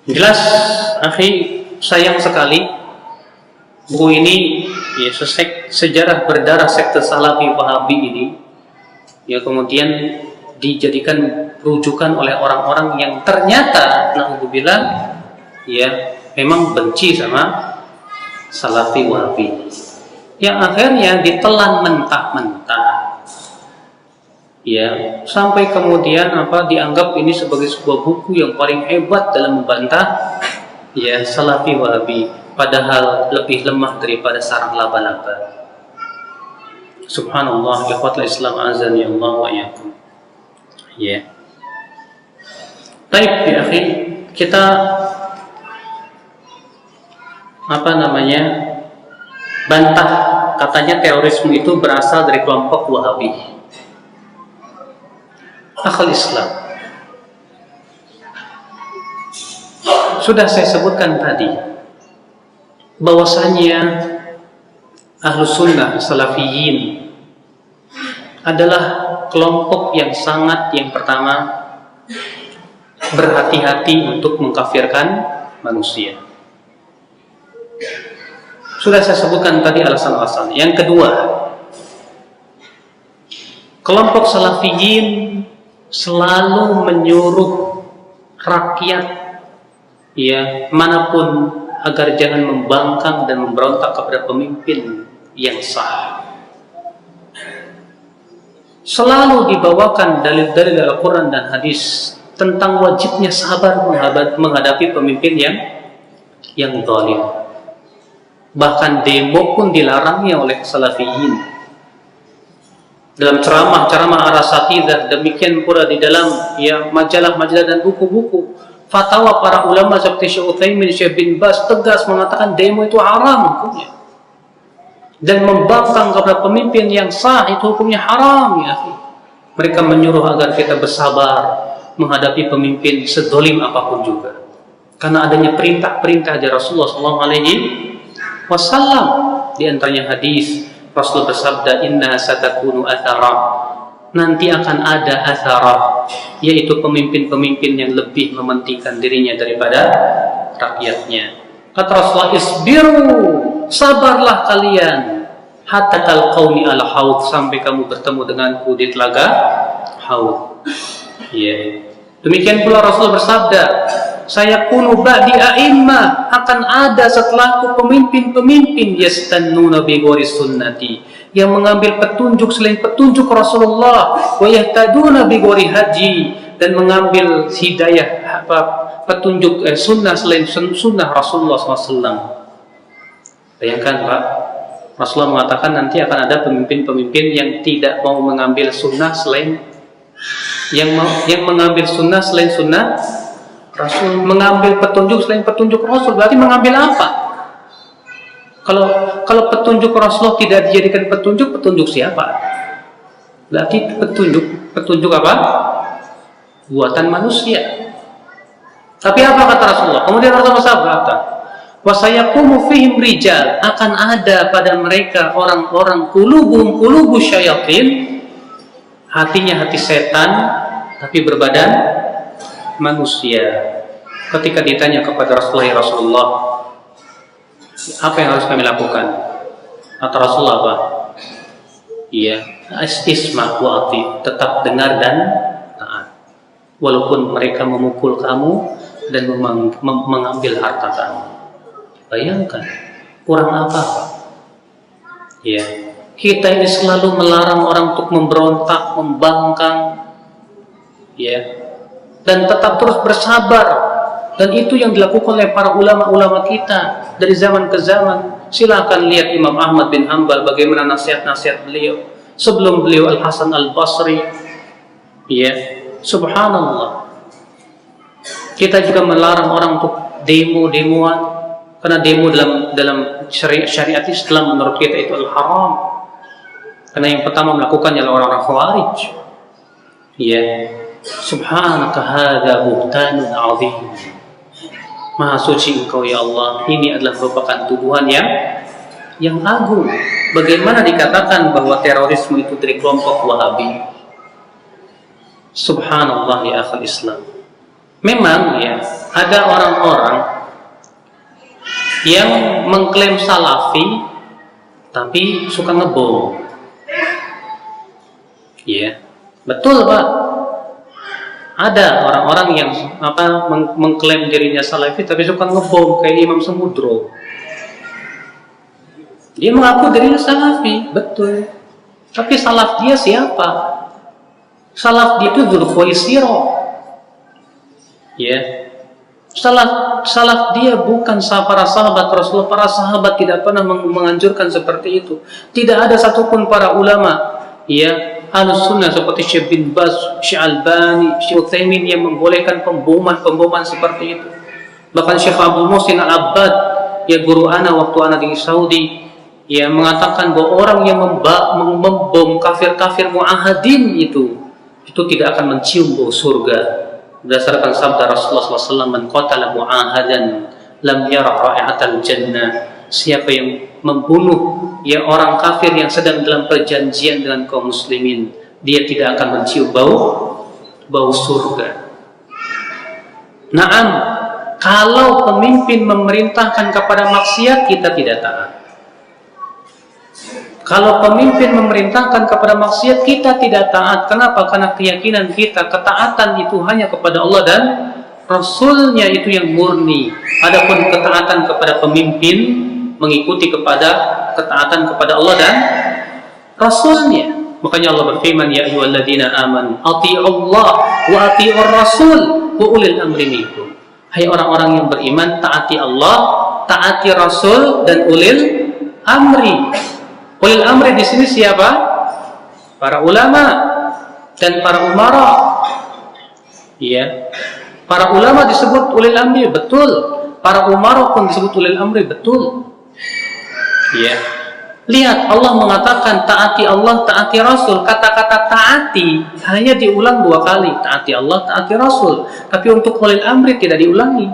Jelas, akhi, sayang sekali buku ini ya sejarah berdarah sekte Salafi Wahabi ini ya kemudian dijadikan rujukan oleh orang-orang yang ternyata naudzubillah ya memang benci sama Salafi Wahabi, yang akhirnya ditelan mentah-mentah Ya, sampai kemudian dianggap ini sebagai sebuah buku yang paling hebat dalam membantah ya Salafi Wahabi, padahal lebih lemah daripada sarang laba-laba. Subhanallah, ikhwatul Islam azani Allah wa iyyakum. Ya. Baik ya akhi, kita bantah katanya terorisme itu berasal dari kelompok Wahabi. Akhul Islam, sudah saya sebutkan tadi bahwasanya Ahlus Sunnah Salafiyin adalah kelompok yang sangat, yang pertama, berhati-hati untuk mengkafirkan manusia. Sudah saya sebutkan tadi alasan-alasan. Yang kedua, kelompok Salafiyin selalu menyuruh rakyat ya manapun agar jangan membangkang dan memberontak kepada pemimpin yang sah. Selalu dibawakan dalil-dalil Al-Quran dan hadis tentang wajibnya sabar menghadapi pemimpin yang zalim. Bahkan demo pun dilarangnya oleh Salafiyin. Dalam ceramah-ceramah Arasatidah, demikian pula di dalam ya majalah-majalah dan buku-buku fatwa para ulama seperti Syekh Utsaimin, Syekh bin Baz tegas mengatakan demo itu haram hukumnya, dan membangkang kepada pemimpin yang sah itu hukumnya haram ya. Mereka menyuruh agar kita bersabar menghadapi pemimpin sedolim apapun juga, karena adanya perintah-perintah dari Rasulullah SAW. Di antaranya hadis Rasul bersabda, inna satakunu athara, nanti akan ada athara, yaitu pemimpin-pemimpin yang lebih mementingkan dirinya daripada rakyatnya. Kata Rasulullah, isbiru, sabarlah kalian, hatta talqauni ala haud, sampai kamu bertemu denganku di telaga haud. Ya. Demikian pula Rasul bersabda, saya kunu ba'di a'immah, akan ada setelahku pemimpin-pemimpin yastannuna bi ghairi sunnati, yang mengambil petunjuk selain petunjuk Rasulullah, wa yahtaduna bi ghairi haji, dan mengambil hidayah petunjuk sunnah selain sunnah Rasulullah SAW. Bayangkan Pak, Rasulullah mengatakan nanti akan ada pemimpin-pemimpin yang tidak mau mengambil sunnah selain yang mengambil sunnah selain sunnah Rasul, mengambil petunjuk selain petunjuk Rasul. Berarti mengambil apa? Kalau petunjuk Rasulullah tidak dijadikan petunjuk siapa? Berarti petunjuk apa? Buatan manusia. Tapi apa kata Rasulullah? Kemudian Rasulullah berkata, wa sayaqumu fihim rijal, akan ada pada mereka orang-orang qulubu syayatin, hatinya hati setan tapi berbadan manusia. Ketika ditanya kepada Rasulullah, apa yang harus kami lakukan? Kata Rasulullah apa? Iya, isma' wa ati, tetap dengar dan taat, walaupun mereka memukul kamu dan mengambil harta kamu. Bayangkan, kurang apa? Ya, kita ini selalu melarang orang untuk memberontak, membangkang, ya, dan tetap terus bersabar. Dan itu yang dilakukan oleh para ulama-ulama kita dari zaman ke zaman. Silakan lihat Imam Ahmad bin Hanbal, bagaimana nasihat-nasihat beliau sebelum beliau Al-Hasan Al-Basri. Ya, subhanallah. Kita juga melarang orang untuk demo-demoan, karena demo dalam syariat Islam menurut kita itu al-haram. Karena yang pertama melakukannya adalah orang-orang Khawarij. Ya, subhanaka hadza buhtanun 'adzim. Maha suci Engkau ya Allah, ini adalah merupakan tuduhan yang agung. Bagaimana dikatakan bahwa terorisme itu dari kelompok Wahabi? Subhanallah ya akhul Islam. Memang ya, ada orang-orang yang mengklaim salafi tapi suka ngebom. Ya, betul Pak. Ada orang-orang yang mengklaim dirinya salafi tapi suka ngebom, kayak Imam Samudro. Dia mengaku dirinya salafi, betul. Tapi salaf dia siapa? Salaf dia itu Dzulkhuwaisirah. Ya. Salaf dia bukan para sahabat Rasulullah. Para sahabat tidak pernah menganjurkan seperti itu. Tidak ada satupun para ulama ya Ahlus Sunnah seperti Syekh bin Baz, Syekh Albani, Syekh Utsaimin yang membolehkan pemboman seperti itu. Bahkan Syekh Abdul Muhsin Al-Abbad, ya guru ana waktu ana di Saudi, ya mengatakan bahwa orang yang membom kafir-kafir muahadin itu tidak akan mencium bau surga. Berdasarkan sabda Rasulullah SAW, "Man qatala mu'ahadan lam yara ra'ihatal jannah." Siapa yang membunuh ya orang kafir yang sedang dalam perjanjian dengan kaum muslimin, dia tidak akan mencium bau surga. Naam, kalau pemimpin memerintahkan kepada maksiat, kita tidak taat. Kalau pemimpin memerintahkan kepada maksiat, kita tidak taat. Kenapa? Karena keyakinan kita, ketaatan itu hanya kepada Allah dan Rasulnya itu yang murni. Adapun ketaatan kepada pemimpin, mengikuti ketaatan kepada Allah dan Rasulnya. Makanya Allah berfirman, "Ya ayyuhalladzina amanu, athi'ullah wa athi'ur rasul wa ulil amri minkum." Hai orang-orang yang beriman, taati Allah, taati Rasul dan ulil amri. Ulil amri di sini siapa? Para ulama dan para umara. Ya. Para ulama disebut ulil amri, betul. Para umara pun disebut ulil amri, betul. Ya. Lihat, Allah mengatakan taati Allah, taati Rasul. Kata-kata taati hanya diulang 2 kali. Taati Allah, taati Rasul. Tapi untuk ulil amri tidak diulangi.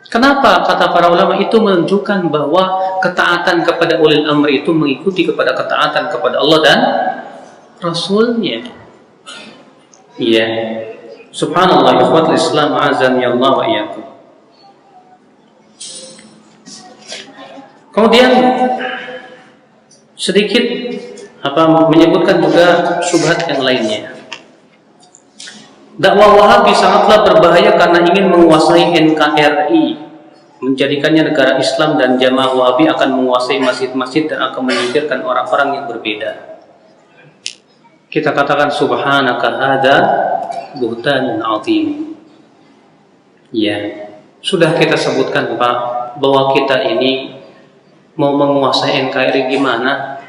Kenapa? Kata para ulama, itu menunjukkan bahwa ketaatan kepada ulil amri itu mengikuti kepada ketaatan kepada Allah dan Rasulnya. Iya. Subhanallah, ikhwatul Islam, azani Allah wa iyyakum. Kemudian sedikit menyebutkan juga syubhat yang lainnya. Dakwah Wahabi sangatlah berbahaya karena ingin menguasai NKRI, menjadikannya negara Islam, dan jamaah Wahabi akan menguasai masjid-masjid dan akan menyingkirkan orang-orang yang berbeda. Kita katakan subhanaka hada buhtanun azim. Ya, sudah kita sebutkan Pak, bahwa kita ini mau menguasai NKRI gimana?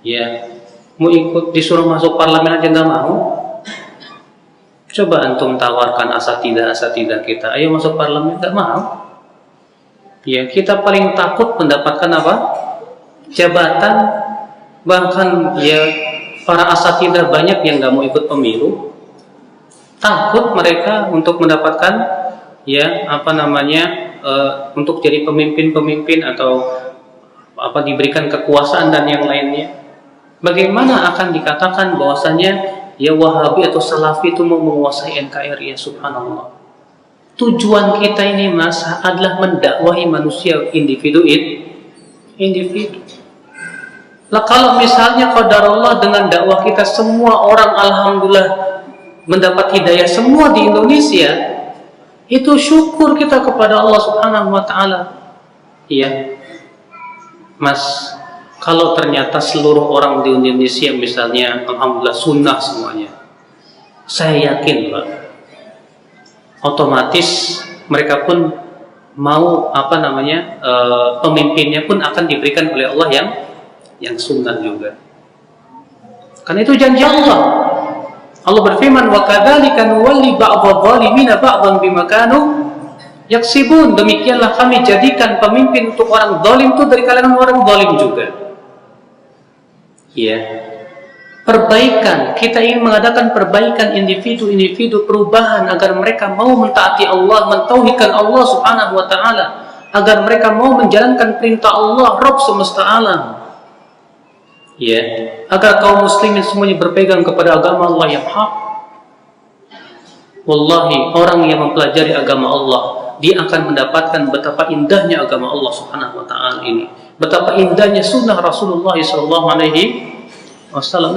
Ya, mau ikut disuruh masuk parlemen aja nggak mau. Coba antum tawarkan asatidah kita, ayo masuk parlemen, nggak mau. Ya, kita paling takut mendapatkan apa? Jabatan. Bahkan ya para asatidah banyak yang nggak mau ikut pemilu. Takut mereka untuk mendapatkan ya untuk jadi pemimpin atau diberikan kekuasaan dan yang lainnya. Bagaimana akan dikatakan bahwasanya ya Wahabi atau Salafi itu mau menguasai NKRI? Ya subhanallah. Tujuan kita ini Mas adalah mendakwahi manusia, individu. Lah kalau misalnya qadarullah dengan dakwah kita semua orang alhamdulillah mendapat hidayah semua di Indonesia, itu syukur kita kepada Allah Subhanahu wa taala. Iya. Mas, kalau ternyata seluruh orang di Indonesia misalnya alhamdulillah sunnah semuanya, saya yakin Pak, otomatis mereka pun mau pemimpinnya pun akan diberikan oleh Allah yang sunnah juga. Karena itu janji Allah. Allah berfirman, "Wa kadzalika nuwalli ba'dadh dhalimina ba'dhan bima kanu yaksibun." Demikianlah kami jadikan pemimpin untuk orang zalim itu dari kalangan orang zalim juga. Ya, perbaikan, kita ingin mengadakan perbaikan individu-individu, perubahan agar mereka mau mentaati Allah, mentauhidkan Allah Subhanahu wa taala, agar mereka mau menjalankan perintah Allah Rabb semesta alam. Ya, agar kaum muslimin semuanya berpegang kepada agama Allah yang hak. Wallahi, orang yang mempelajari agama Allah, dia akan mendapatkan betapa indahnya agama Allah Subhanahu wa taala ini. Betapa indahnya sunnah Rasulullah SAW.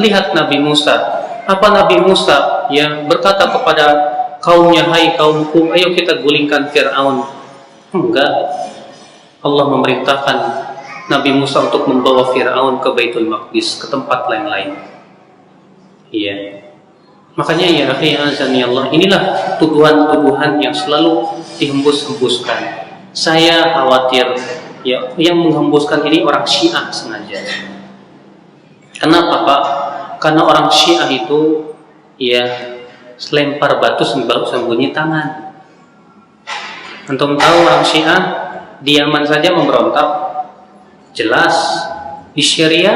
Lihat Nabi Musa. Apa Nabi Musa yang berkata kepada kaumnya, "Hai kaumku, ayo kita gulingkan Fir'aun." Enggak. Allah memerintahkan Nabi Musa untuk membawa Fir'aun ke Baitul Maqdis, ke tempat lain-lain. Iya. Makanya ya akhi azani Allah, inilah tuduhan-tuduhan yang selalu dihembus-hembuskan. Saya khawatir ya yang menghembuskan ini orang Syiah sengaja. Kenapa Pak? Karena orang Syiah itu ya selempar batu sembunyi tangan. Antum tahu orang Syiah di Yaman saja memberontak, jelas. Di Syria,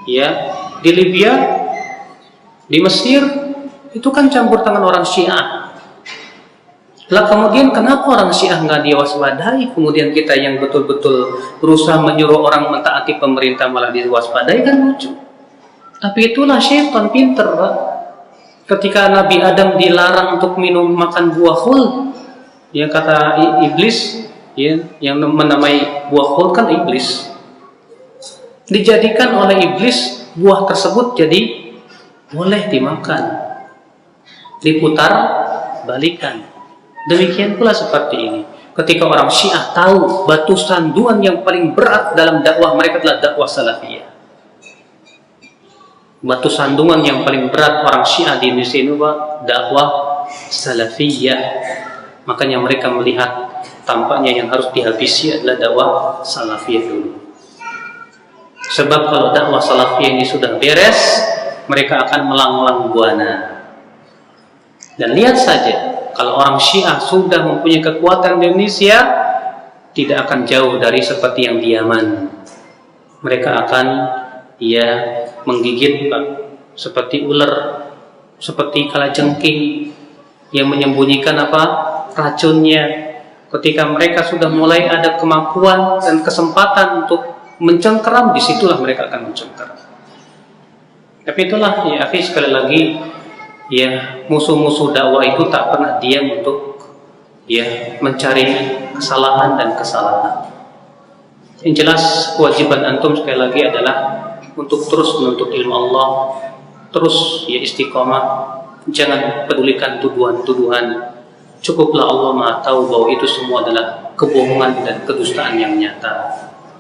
ya, di Libya, di Mesir, itu kan campur tangan orang Syiah. Lah kemudian kenapa orang Syiah nggak diwaspadai? Kemudian kita yang betul-betul berusaha menyuruh orang mentaati pemerintah malah diwaspadai, kan lucu. Tapi itulah syaitan pinter, Pak. Ketika Nabi Adam dilarang untuk makan buah khuld, yang kata iblis, ya, yang menamai buah khuld kan iblis. Dijadikan oleh iblis buah tersebut jadi boleh dimakan, diputar balikan. Demikian pula seperti ini. Ketika orang Syiah tahu batu sanduan yang paling berat dalam dakwah mereka adalah dakwah salafiyah. Batu sandungan yang paling berat orang Syiah di Indonesia ini Pak, dakwah salafiyah. Makanya mereka melihat tampaknya yang harus dihabisi adalah dakwah salafiyah dulu. Sebab kalau dakwah salafiyah ini sudah beres, mereka akan melanglang buana. Dan lihat saja, kalau orang Syiah sudah mempunyai kekuatan di Indonesia, tidak akan jauh dari seperti yang di Yaman. Mereka akan menggigit Pak, seperti ular, seperti kalajengking yang menyembunyikan racunnya. Ketika mereka sudah mulai ada kemampuan dan kesempatan untuk mencengkeram, disitulah mereka akan mencengkeram. Tapi itulah ya akhi, sekali lagi ya, musuh-musuh dakwah itu tak pernah diam untuk mencari kesalahan dan kesalahan. Yang jelas kewajiban antum sekali lagi adalah untuk terus menuntut ilmu Allah, terus istiqomah, jangan pedulikan tuduhan-tuduhan. Cukuplah Allah Maha tahu bahwa itu semua adalah kebohongan dan kedustaan yang nyata.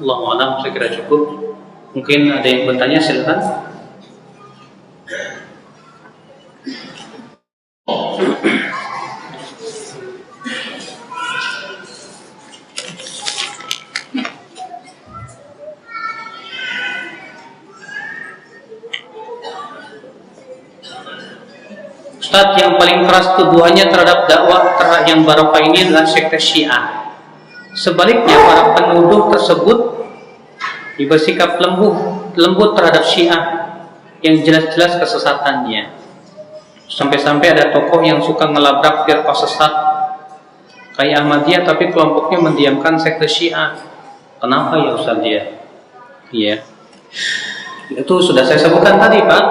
Allahu a'lam, saya kira cukup. Mungkin ada yang bertanya, silakan. Ustaz, yang paling keras tuduhannya terhadap dakwah yang barokah ini adalah sekte Syiah. Sebaliknya para penuduh tersebut bersikap lembut terhadap Syiah yang jelas-jelas kesesatannya. Sampai-sampai ada tokoh yang suka ngelabrak firqah sesat kayak Ahmadiyah, tapi kelompoknya mendiamkan sekte Syiah. Kenapa ya Ustaz dia? Iya. Itu sudah saya sebutkan tadi, Pak.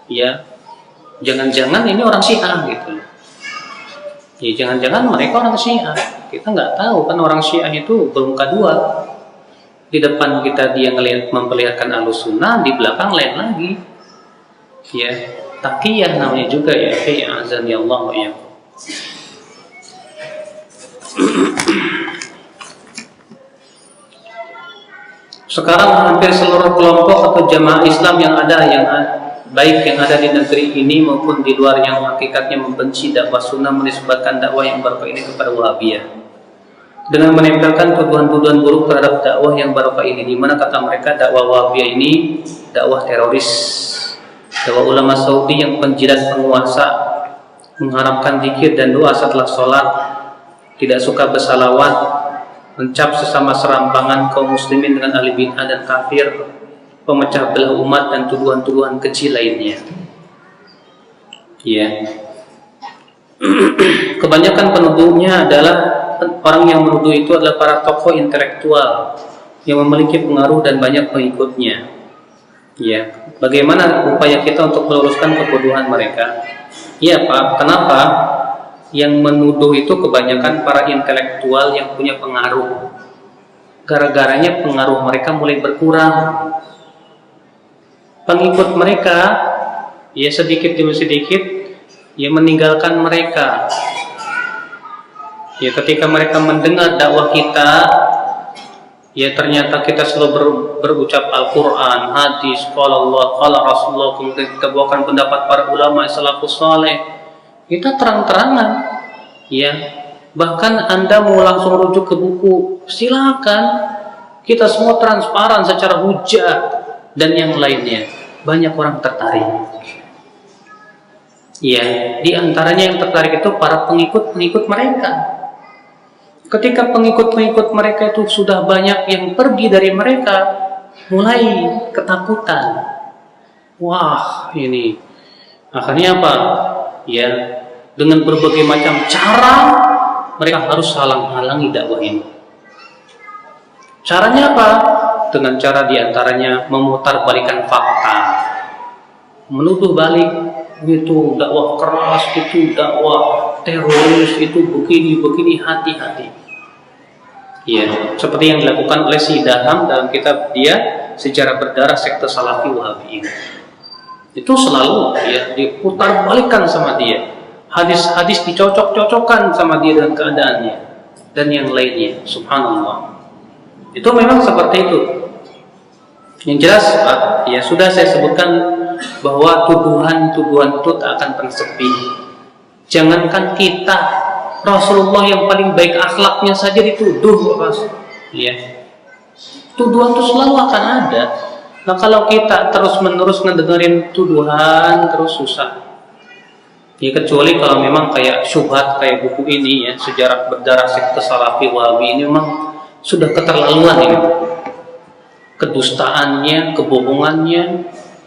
Iya. Jangan-jangan ini orang Syiah gitu. Ya jangan-jangan mereka orang Syiah. Kita nggak tahu kan, orang Syiah itu bermuka dua. Di depan kita dia memperlihatkan Ahlussunnah, di belakang lain lagi. Ya, taqiyah namanya juga ya. Azan ya Allah ya. Sekarang hampir seluruh kelompok atau jamaah Islam yang ada baik yang ada di negeri ini maupun di luar yang hakikatnya membenci dakwah sunnah menisbatkan dakwah yang barokah ini kepada Wahabiyah dengan menempelkan tuduhan-tuduhan buruk terhadap dakwah yang barokah ini, di mana kata mereka dakwah Wahabiyah ini dakwah teroris, dakwah ulama Saudi yang penjilat penguasa, mengharamkan zikir dan doa setelah sholat, tidak suka bersalawat, mencap sesama serampangan kaum muslimin dengan ahli bid'ah dan kafir, pemecah belah umat dan tuduhan-tuduhan kecil lainnya. Ya. Kebanyakan penuduhnya adalah orang yang menuduh itu adalah para tokoh intelektual yang memiliki pengaruh dan banyak pengikutnya. Ya. Bagaimana upaya kita untuk meluruskan kebodohan mereka? Ya, Pak. Kenapa? Yang menuduh itu kebanyakan para intelektual yang punya pengaruh. Gara-garanya pengaruh mereka mulai berkurang. Pengikut mereka ya sedikit demi sedikit ya meninggalkan mereka. Ya ketika mereka mendengar dakwah kita Ya ternyata kita selalu berucap Al-Quran, hadis, qala Allah, qala Rasulullah, kemudian kita bawakan pendapat para ulama salafus saleh. Kita terang-terangan, ya. Bahkan Anda mau langsung rujuk ke buku, silakan. Kita semua transparan secara hujah dan yang lainnya. Banyak orang tertarik. Ya, di antaranya yang tertarik itu para pengikut-pengikut mereka. Ketika pengikut-pengikut mereka itu sudah banyak yang pergi dari mereka, mulai ketakutan. Wah, ini akhirnya apa? Ya, dengan berbagai macam cara mereka harus halang-halangi dakwah ini. Caranya apa? Dengan cara diantaranya memutarbalikan fakta, menuduh balik itu dakwah keras, itu dakwah teroris, itu begini, hati-hati. Ya, seperti yang dilakukan oleh si Daham dalam kitab dia Sejarah Berdarah Sekte Salafi Wahabi. Itu selalu ya diputar balikan sama dia. Hadis-hadis dicocok-cocokkan sama dia dengan keadaannya dan yang lainnya. Subhanallah. Itu memang seperti itu. Yang jelas, Pak, ya sudah saya sebutkan bahwa tuduhan-tuduhan itu tak akan pernah sepi. Jangankan kita, Rasulullah yang paling baik akhlaknya saja dituduh, Pak. Ya. Tuduhan itu selalu akan ada. Nah, kalau kita terus-menerus ngedengerin tuduhan terus susah. Ya kecuali kalau memang kayak syubhat kayak buku ini ya, Sejarah Berdarah Sekte Salafi Wahabi ini memang sudah keterlaluan ini. Kedustaannya, kebohongannya,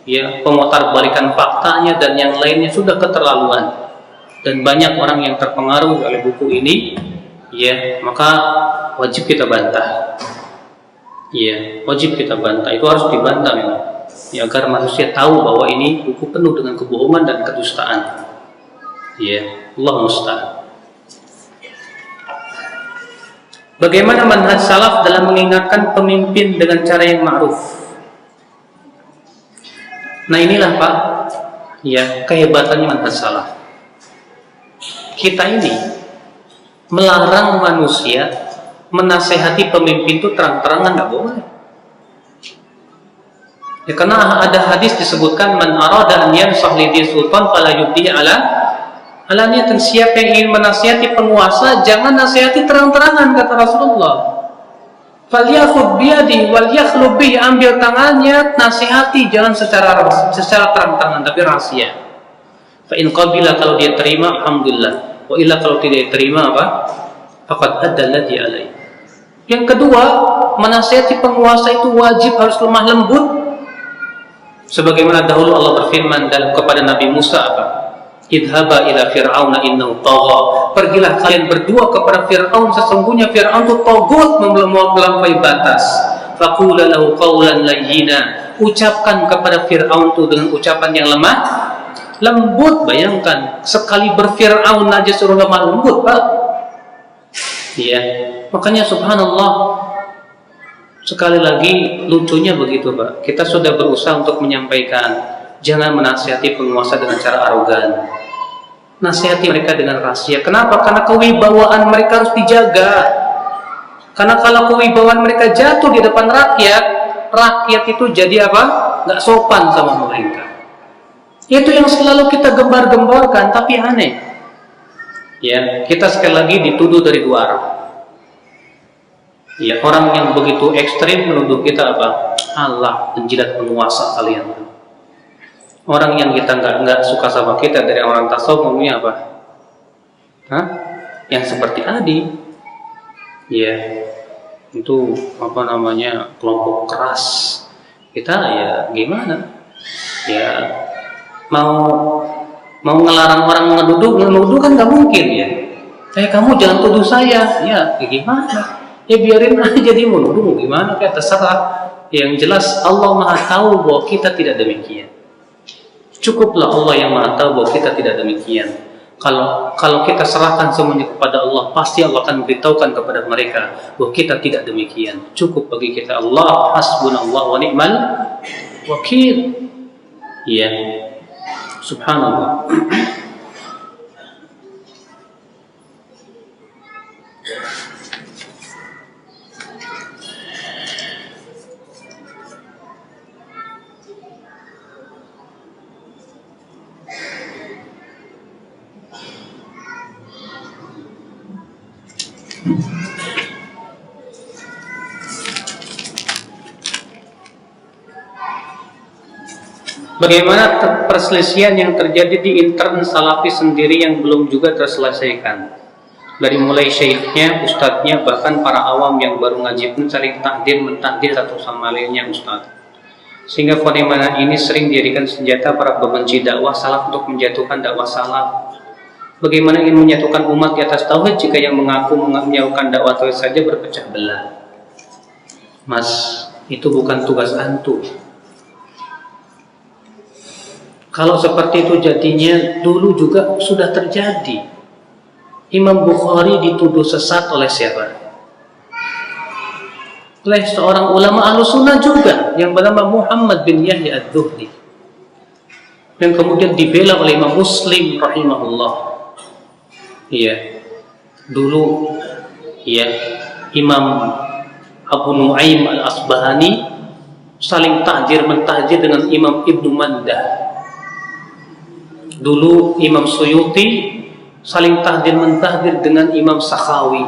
ya pemutarbalikan faktanya dan yang lainnya sudah keterlaluan. Dan banyak orang yang terpengaruh oleh buku ini, ya maka wajib kita bantah. Ya, wajib kita bantah. Itu harus dibantah memang. Ya, agar manusia tahu bahwa ini buku penuh dengan kebohongan dan kedustaan. Ya, Allah musta'an. Bagaimana manhaj salaf dalam mengingatkan pemimpin dengan cara yang ma'ruf? Nah inilah Pak, ya kehebatannya manhaj salaf. Kita ini melarang manusia menasehati pemimpin itu terang-terangan nggak boleh. Ya karena ada hadis disebutkan man arada an yansah li sultan fala yubdi alaniatan, siapa yang ingin menasihati penguasa jangan nasihati terang-terangan kata Rasulullah. Falyakhud biyadi wal yakhlub bihi, ambil tangannya nasihati jangan secara terang-terangan tapi rahasia. Fa in qabila, kalau dia terima alhamdulillah, wa illa kalau tidak terima apa? Faqad adda alladhi alaihi. Yang kedua, menasihati penguasa itu wajib harus lemah lembut. Sebagaimana dahulu Allah berfirman kepada Nabi Musa apa? Idhaba ila fir'auna innahu tagha. Pergilah kalian berdua kepada Fir'aun, sesungguhnya Fir'aun itu tagut, melampaui batas. Faqula lahu qawlan layyina. Ucapkan kepada Fir'aun itu dengan ucapan yang lemah lembut. Bayangkan sekali berfir'aun aja suruh lemah lembut, Pak. Iya, makanya subhanallah, sekali lagi lucunya begitu, Pak. Kita sudah berusaha untuk menyampaikan jangan menasihati penguasa dengan cara arogan. Nasihati mereka dengan rahasia. Kenapa? Karena kewibawaan mereka harus dijaga. Karena kalau kewibawaan mereka jatuh di depan rakyat, rakyat itu jadi apa? Nggak sopan sama mereka. Itu yang selalu kita gembar-gemborkan, tapi aneh. Ya, kita sekali lagi dituduh dari dua arah. Ya, orang yang begitu ekstrim menuduh kita apa? Allah menjilat penguasa kalian. Orang yang kita nggak suka sama kita dari orang tasawuf ngomongnya apa? Hah? Yang seperti Adi. Ya, itu apa namanya, kelompok keras. Kita ya gimana? Ya mau ngelarang orang menuduh kan nggak mungkin ya. Kamu jangan tuduh saya. Ya gimana? Ya biarin aja dia mau nuduh, gimana kayak terserah. Yang jelas Allah Maha tahu bahwa kita tidak demikian. Cukuplah Allah yang Maha tahu bahwa kita tidak demikian. Kalau kita serahkan semuanya kepada Allah, pasti Allah akan beritahukan kepada mereka bahwa kita tidak demikian. Cukup bagi kita Allah, hasbunallah wa ni'mal wakil. Ya, subhanallah. Bagaimana perselisihan yang terjadi di intern Salafi sendiri yang belum juga terselesaikan? Dari mulai syekhnya, ustadznya, bahkan para awam yang baru ngaji pun saling takdir mentahdir satu sama lainnya, Ustadz. Sehingga fenomena ini sering dijadikan senjata para pembenci dakwah salaf untuk menjatuhkan dakwah salaf. Bagaimana ingin menyatukan umat di atas tauhid jika yang mengaku menjauhkan dakwah tauhid saja berpecah belah? Mas, itu bukan tugas antum. Kalau seperti itu jadinya dulu juga sudah terjadi. Imam Bukhari dituduh sesat oleh siapa? Oleh seorang ulama Ahlussunnah juga yang bernama Muhammad bin Yahya Adz-Dzuhri, yang kemudian dibela oleh Imam Muslim rahimahullah. Iya. Dulu ya, Imam Abu Nuaim Al-Asbahani saling tahdir mentahdir dengan Imam Ibnu Mandah. Dulu Imam Suyuti saling tahdir mentahdir dengan Imam Sakhawi.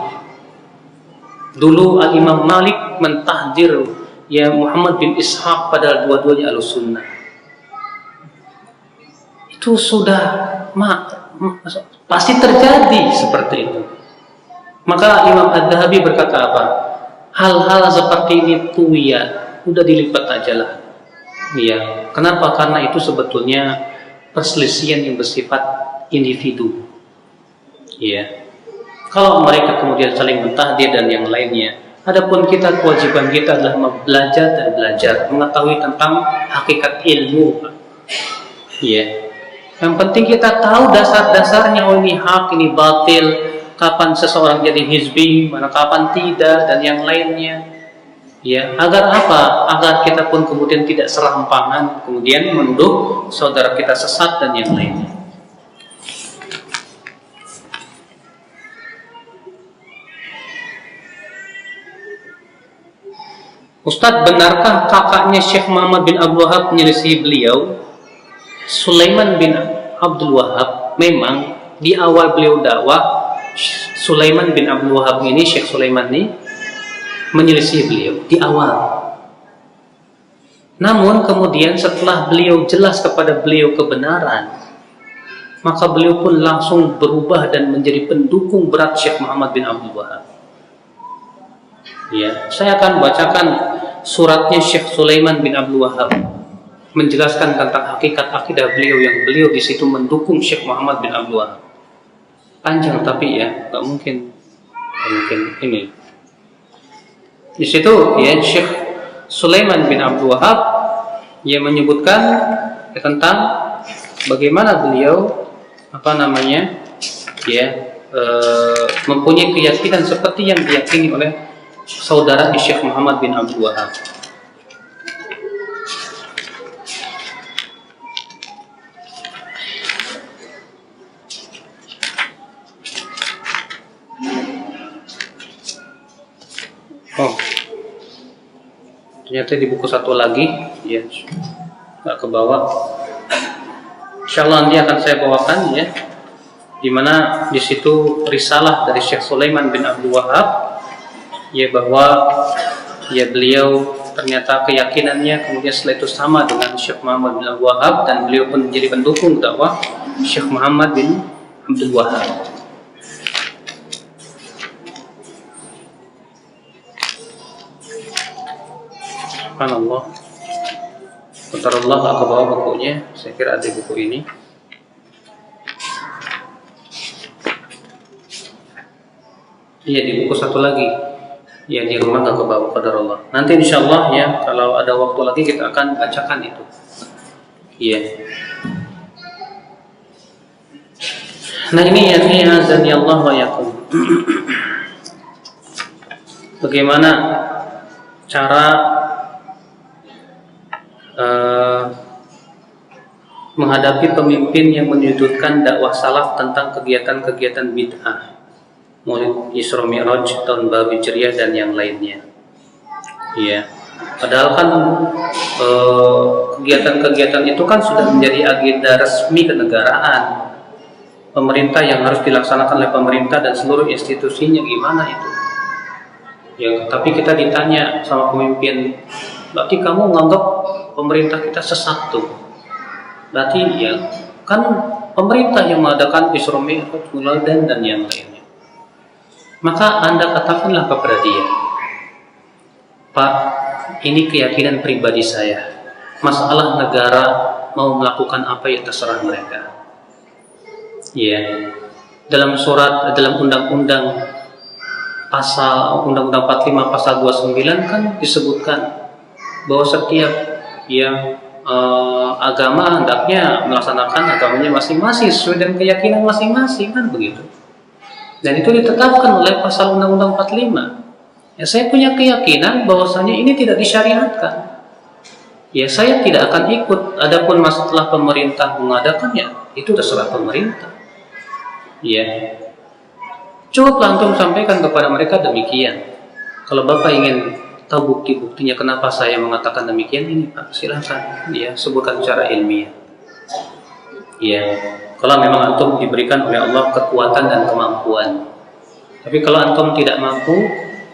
Dulu Al-Imam Malik mentahdir ya Muhammad bin Ishaq, padahal dua-duanya Ahlussunnah. Itu sudah pasti terjadi seperti itu. Maka Imam Adz-Dzahabi berkata apa? Hal-hal seperti ini tuh ya udah dilipat aja lah. Ya, kenapa? Karena itu sebetulnya perselisihan yang bersifat individu. Ya. Kalau mereka kemudian saling mentahdir dan yang lainnya, adapun kita, kewajiban kita adalah belajar dan belajar, mengetahui tentang hakikat ilmu. Ya. Yang penting kita tahu dasar-dasarnya, oh ini hak, ini batil, kapan seseorang jadi hizbi, mana kapan tidak, dan yang lainnya. Ya, agar apa? Agar kita pun kemudian tidak serampangan kemudian menuduh saudara kita sesat dan yang lainnya. Ustadz, benarkah kakaknya Syekh Muhammad bin Abdul Wahab menyelisih beliau? Sulaiman bin Abdul Wahab, memang di awal beliau dakwah, Sulaiman bin Abdul Wahab ini, Syekh Sulaiman ini menyelisih beliau di awal. Namun kemudian setelah beliau jelas kepada beliau kebenaran, maka beliau pun langsung berubah dan menjadi pendukung berat Syekh Muhammad bin Abdul Wahab. Ya, saya akan bacakan suratnya Syekh Sulaiman bin Abdul Wahab menjelaskan tentang hakikat akidah beliau, yang beliau di situ mendukung Syekh Muhammad bin Abdul Wahab. Panjang tapi ya, nggak mungkin ini. Di situ ya Syekh Sulaiman bin Abdul Wahab yang menyebutkan tentang bagaimana beliau mempunyai keyakinan seperti yang diyakini oleh saudara Syekh Muhammad bin Abdul Wahab. Oh, ternyata di buku satu lagi, ya, nggak ke bawah. Insyaallah nanti akan saya bawakan ya, di mana di situ risalah dari Syekh Sulaiman bin Abdul Wahab, ya, bahwa ya beliau ternyata keyakinannya kemudian setelah itu sama dengan Syekh Muhammad bin Abdul Wahab, dan beliau pun menjadi pendukung dakwah Syekh Muhammad bin Abdul Wahab. Subhanallah, Qadarullah, aku bawa bukunya. Saya kira ada buku ini. Iya, di buku satu lagi. Ya, di rumah gak ke bawah, Qadarullah. Nanti insyaallah ya, kalau ada waktu lagi kita akan bacakan itu. Iya. Nah ini ya, azani Allah wa yakum. Bagaimana cara menghadapi pemimpin yang menyudutkan dakwah salaf tentang kegiatan-kegiatan bid'ah, Maulid Isra Mi'raj, tahun baru Hijriah dan yang lainnya. Ya, padahal kan kegiatan-kegiatan itu kan sudah menjadi agenda resmi kenegaraan. pemerintah yang harus dilaksanakan oleh pemerintah dan seluruh institusinya, gimana itu? Ya, tapi kita ditanya sama pemimpin, berarti kamu menganggap pemerintah kita sesat tuh? Berarti ya kan pemerintah yang mengadakan Isra Mi'raj dan yang lainnya. Maka Anda katakanlah kepada dia, Pak, ini keyakinan pribadi saya. Masalah negara mau melakukan apa ya terserah mereka. Ya, dalam undang-undang pasal Undang-Undang 45 pasal 29 kan disebutkan bahwa setiap yang agama hendaknya melaksanakan agamanya masing-masing sesuai dengan keyakinan masing-masing, kan begitu. Dan itu ditetapkan oleh pasal Undang-Undang 45. Ya, saya punya keyakinan bahwasanya ini tidak disyariatkan. Ya, saya tidak akan ikut. Adapun masalah pemerintah mengadakannya, itu terserah pemerintah. Ya, cukup langsung sampaikan kepada mereka demikian. Kalau Bapak ingin tahu bukti-buktinya kenapa saya mengatakan demikian, ini Pak, silahkan ya sebutkan secara ilmiah. Ya, kalau memang antum diberikan oleh Allah kekuatan dan kemampuan. Tapi kalau antum tidak mampu,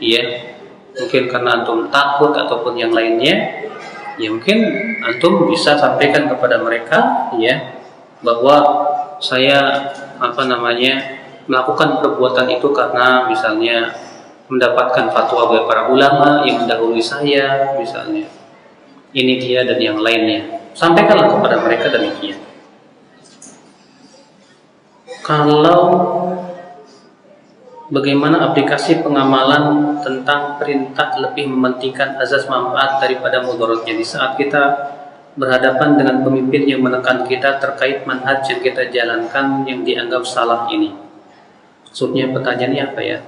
ya mungkin karena antum takut ataupun yang lainnya, ya mungkin antum bisa sampaikan kepada mereka, ya, bahwa saya melakukan perbuatan itu karena misalnya mendapatkan fatwa dari para ulama yang mendahului saya, misalnya ini dia dan yang lainnya. Sampaikanlah kepada mereka demikian. Kalau bagaimana aplikasi pengamalan tentang perintah lebih mementingkan azas manfaat daripada mudaratnya di saat kita berhadapan dengan pemimpin yang menekan kita terkait manhaj yang kita jalankan yang dianggap salah ini? Maksudnya pertanyaannya apa ya?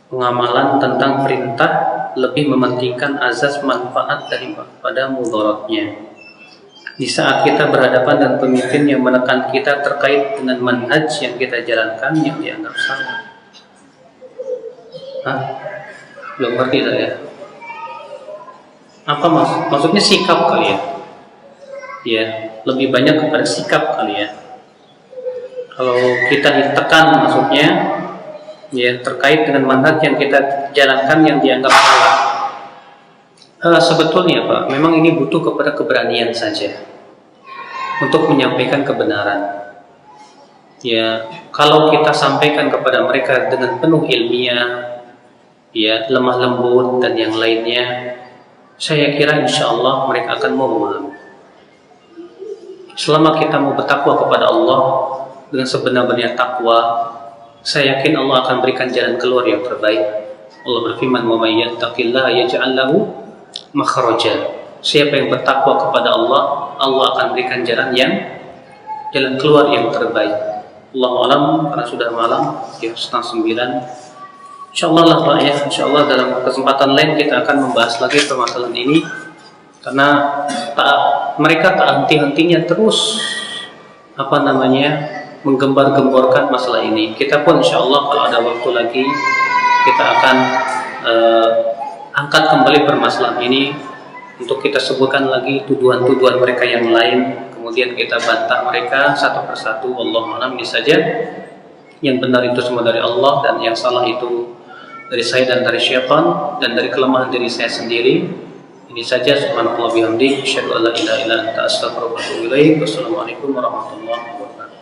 Pengamalan tentang perintah lebih mementingkan azas manfaat daripada mudaratnya di saat kita berhadapan dengan pemimpin yang menekan kita terkait dengan manhaj yang kita jalankan yang dianggap salah. Belum ngerti saya. Apa maksudnya sikap kali ya? Ya, lebih banyak kepada sikap kali ya. Kalau kita ditekan maksudnya ya terkait dengan manhaj yang kita jalankan yang dianggap salah. Sebetulnya Pak, memang ini butuh kepada keberanian saja untuk menyampaikan kebenaran. Ya, kalau kita sampaikan kepada mereka dengan penuh ilmiah, ya lemah lembut dan yang lainnya, saya kira insya Allah mereka akan mau memahami. Selama kita mau bertakwa kepada Allah dengan sebenar-benarnya takwa, saya yakin Allah akan berikan jalan keluar yang terbaik. Allah berfirman, "Wa may yattaqillaha yaj'al lahu makhraja." Siapa yang bertakwa kepada Allah, Allah akan berikan jalan keluar yang terbaik. Allahu a'lam, karena sudah malam, ya 8:30. Insyaallah lah Pak ya, insyaallah dalam kesempatan lain kita akan membahas lagi permasalahan ini, karena mereka tak henti-hentinya terus menggembar-gemborkan masalah ini. Kita pun insyaallah kalau ada waktu lagi kita akan angkat kembali permasalahan ini untuk kita sebutkan lagi tuduhan-tuduhan mereka yang lain, kemudian kita bantah mereka satu persatu. Wallahu a'lam. Ini saja, yang benar itu semua dari Allah dan yang salah itu dari saya dan dari syaitan dan dari kelemahan diri saya sendiri. Ini saja, subhanallah bihamdi, asyhadu an la ilaha illa anta astaghfiruka wa atubu ilaik. Wassalamualaikum warahmatullahi wabarakatuh.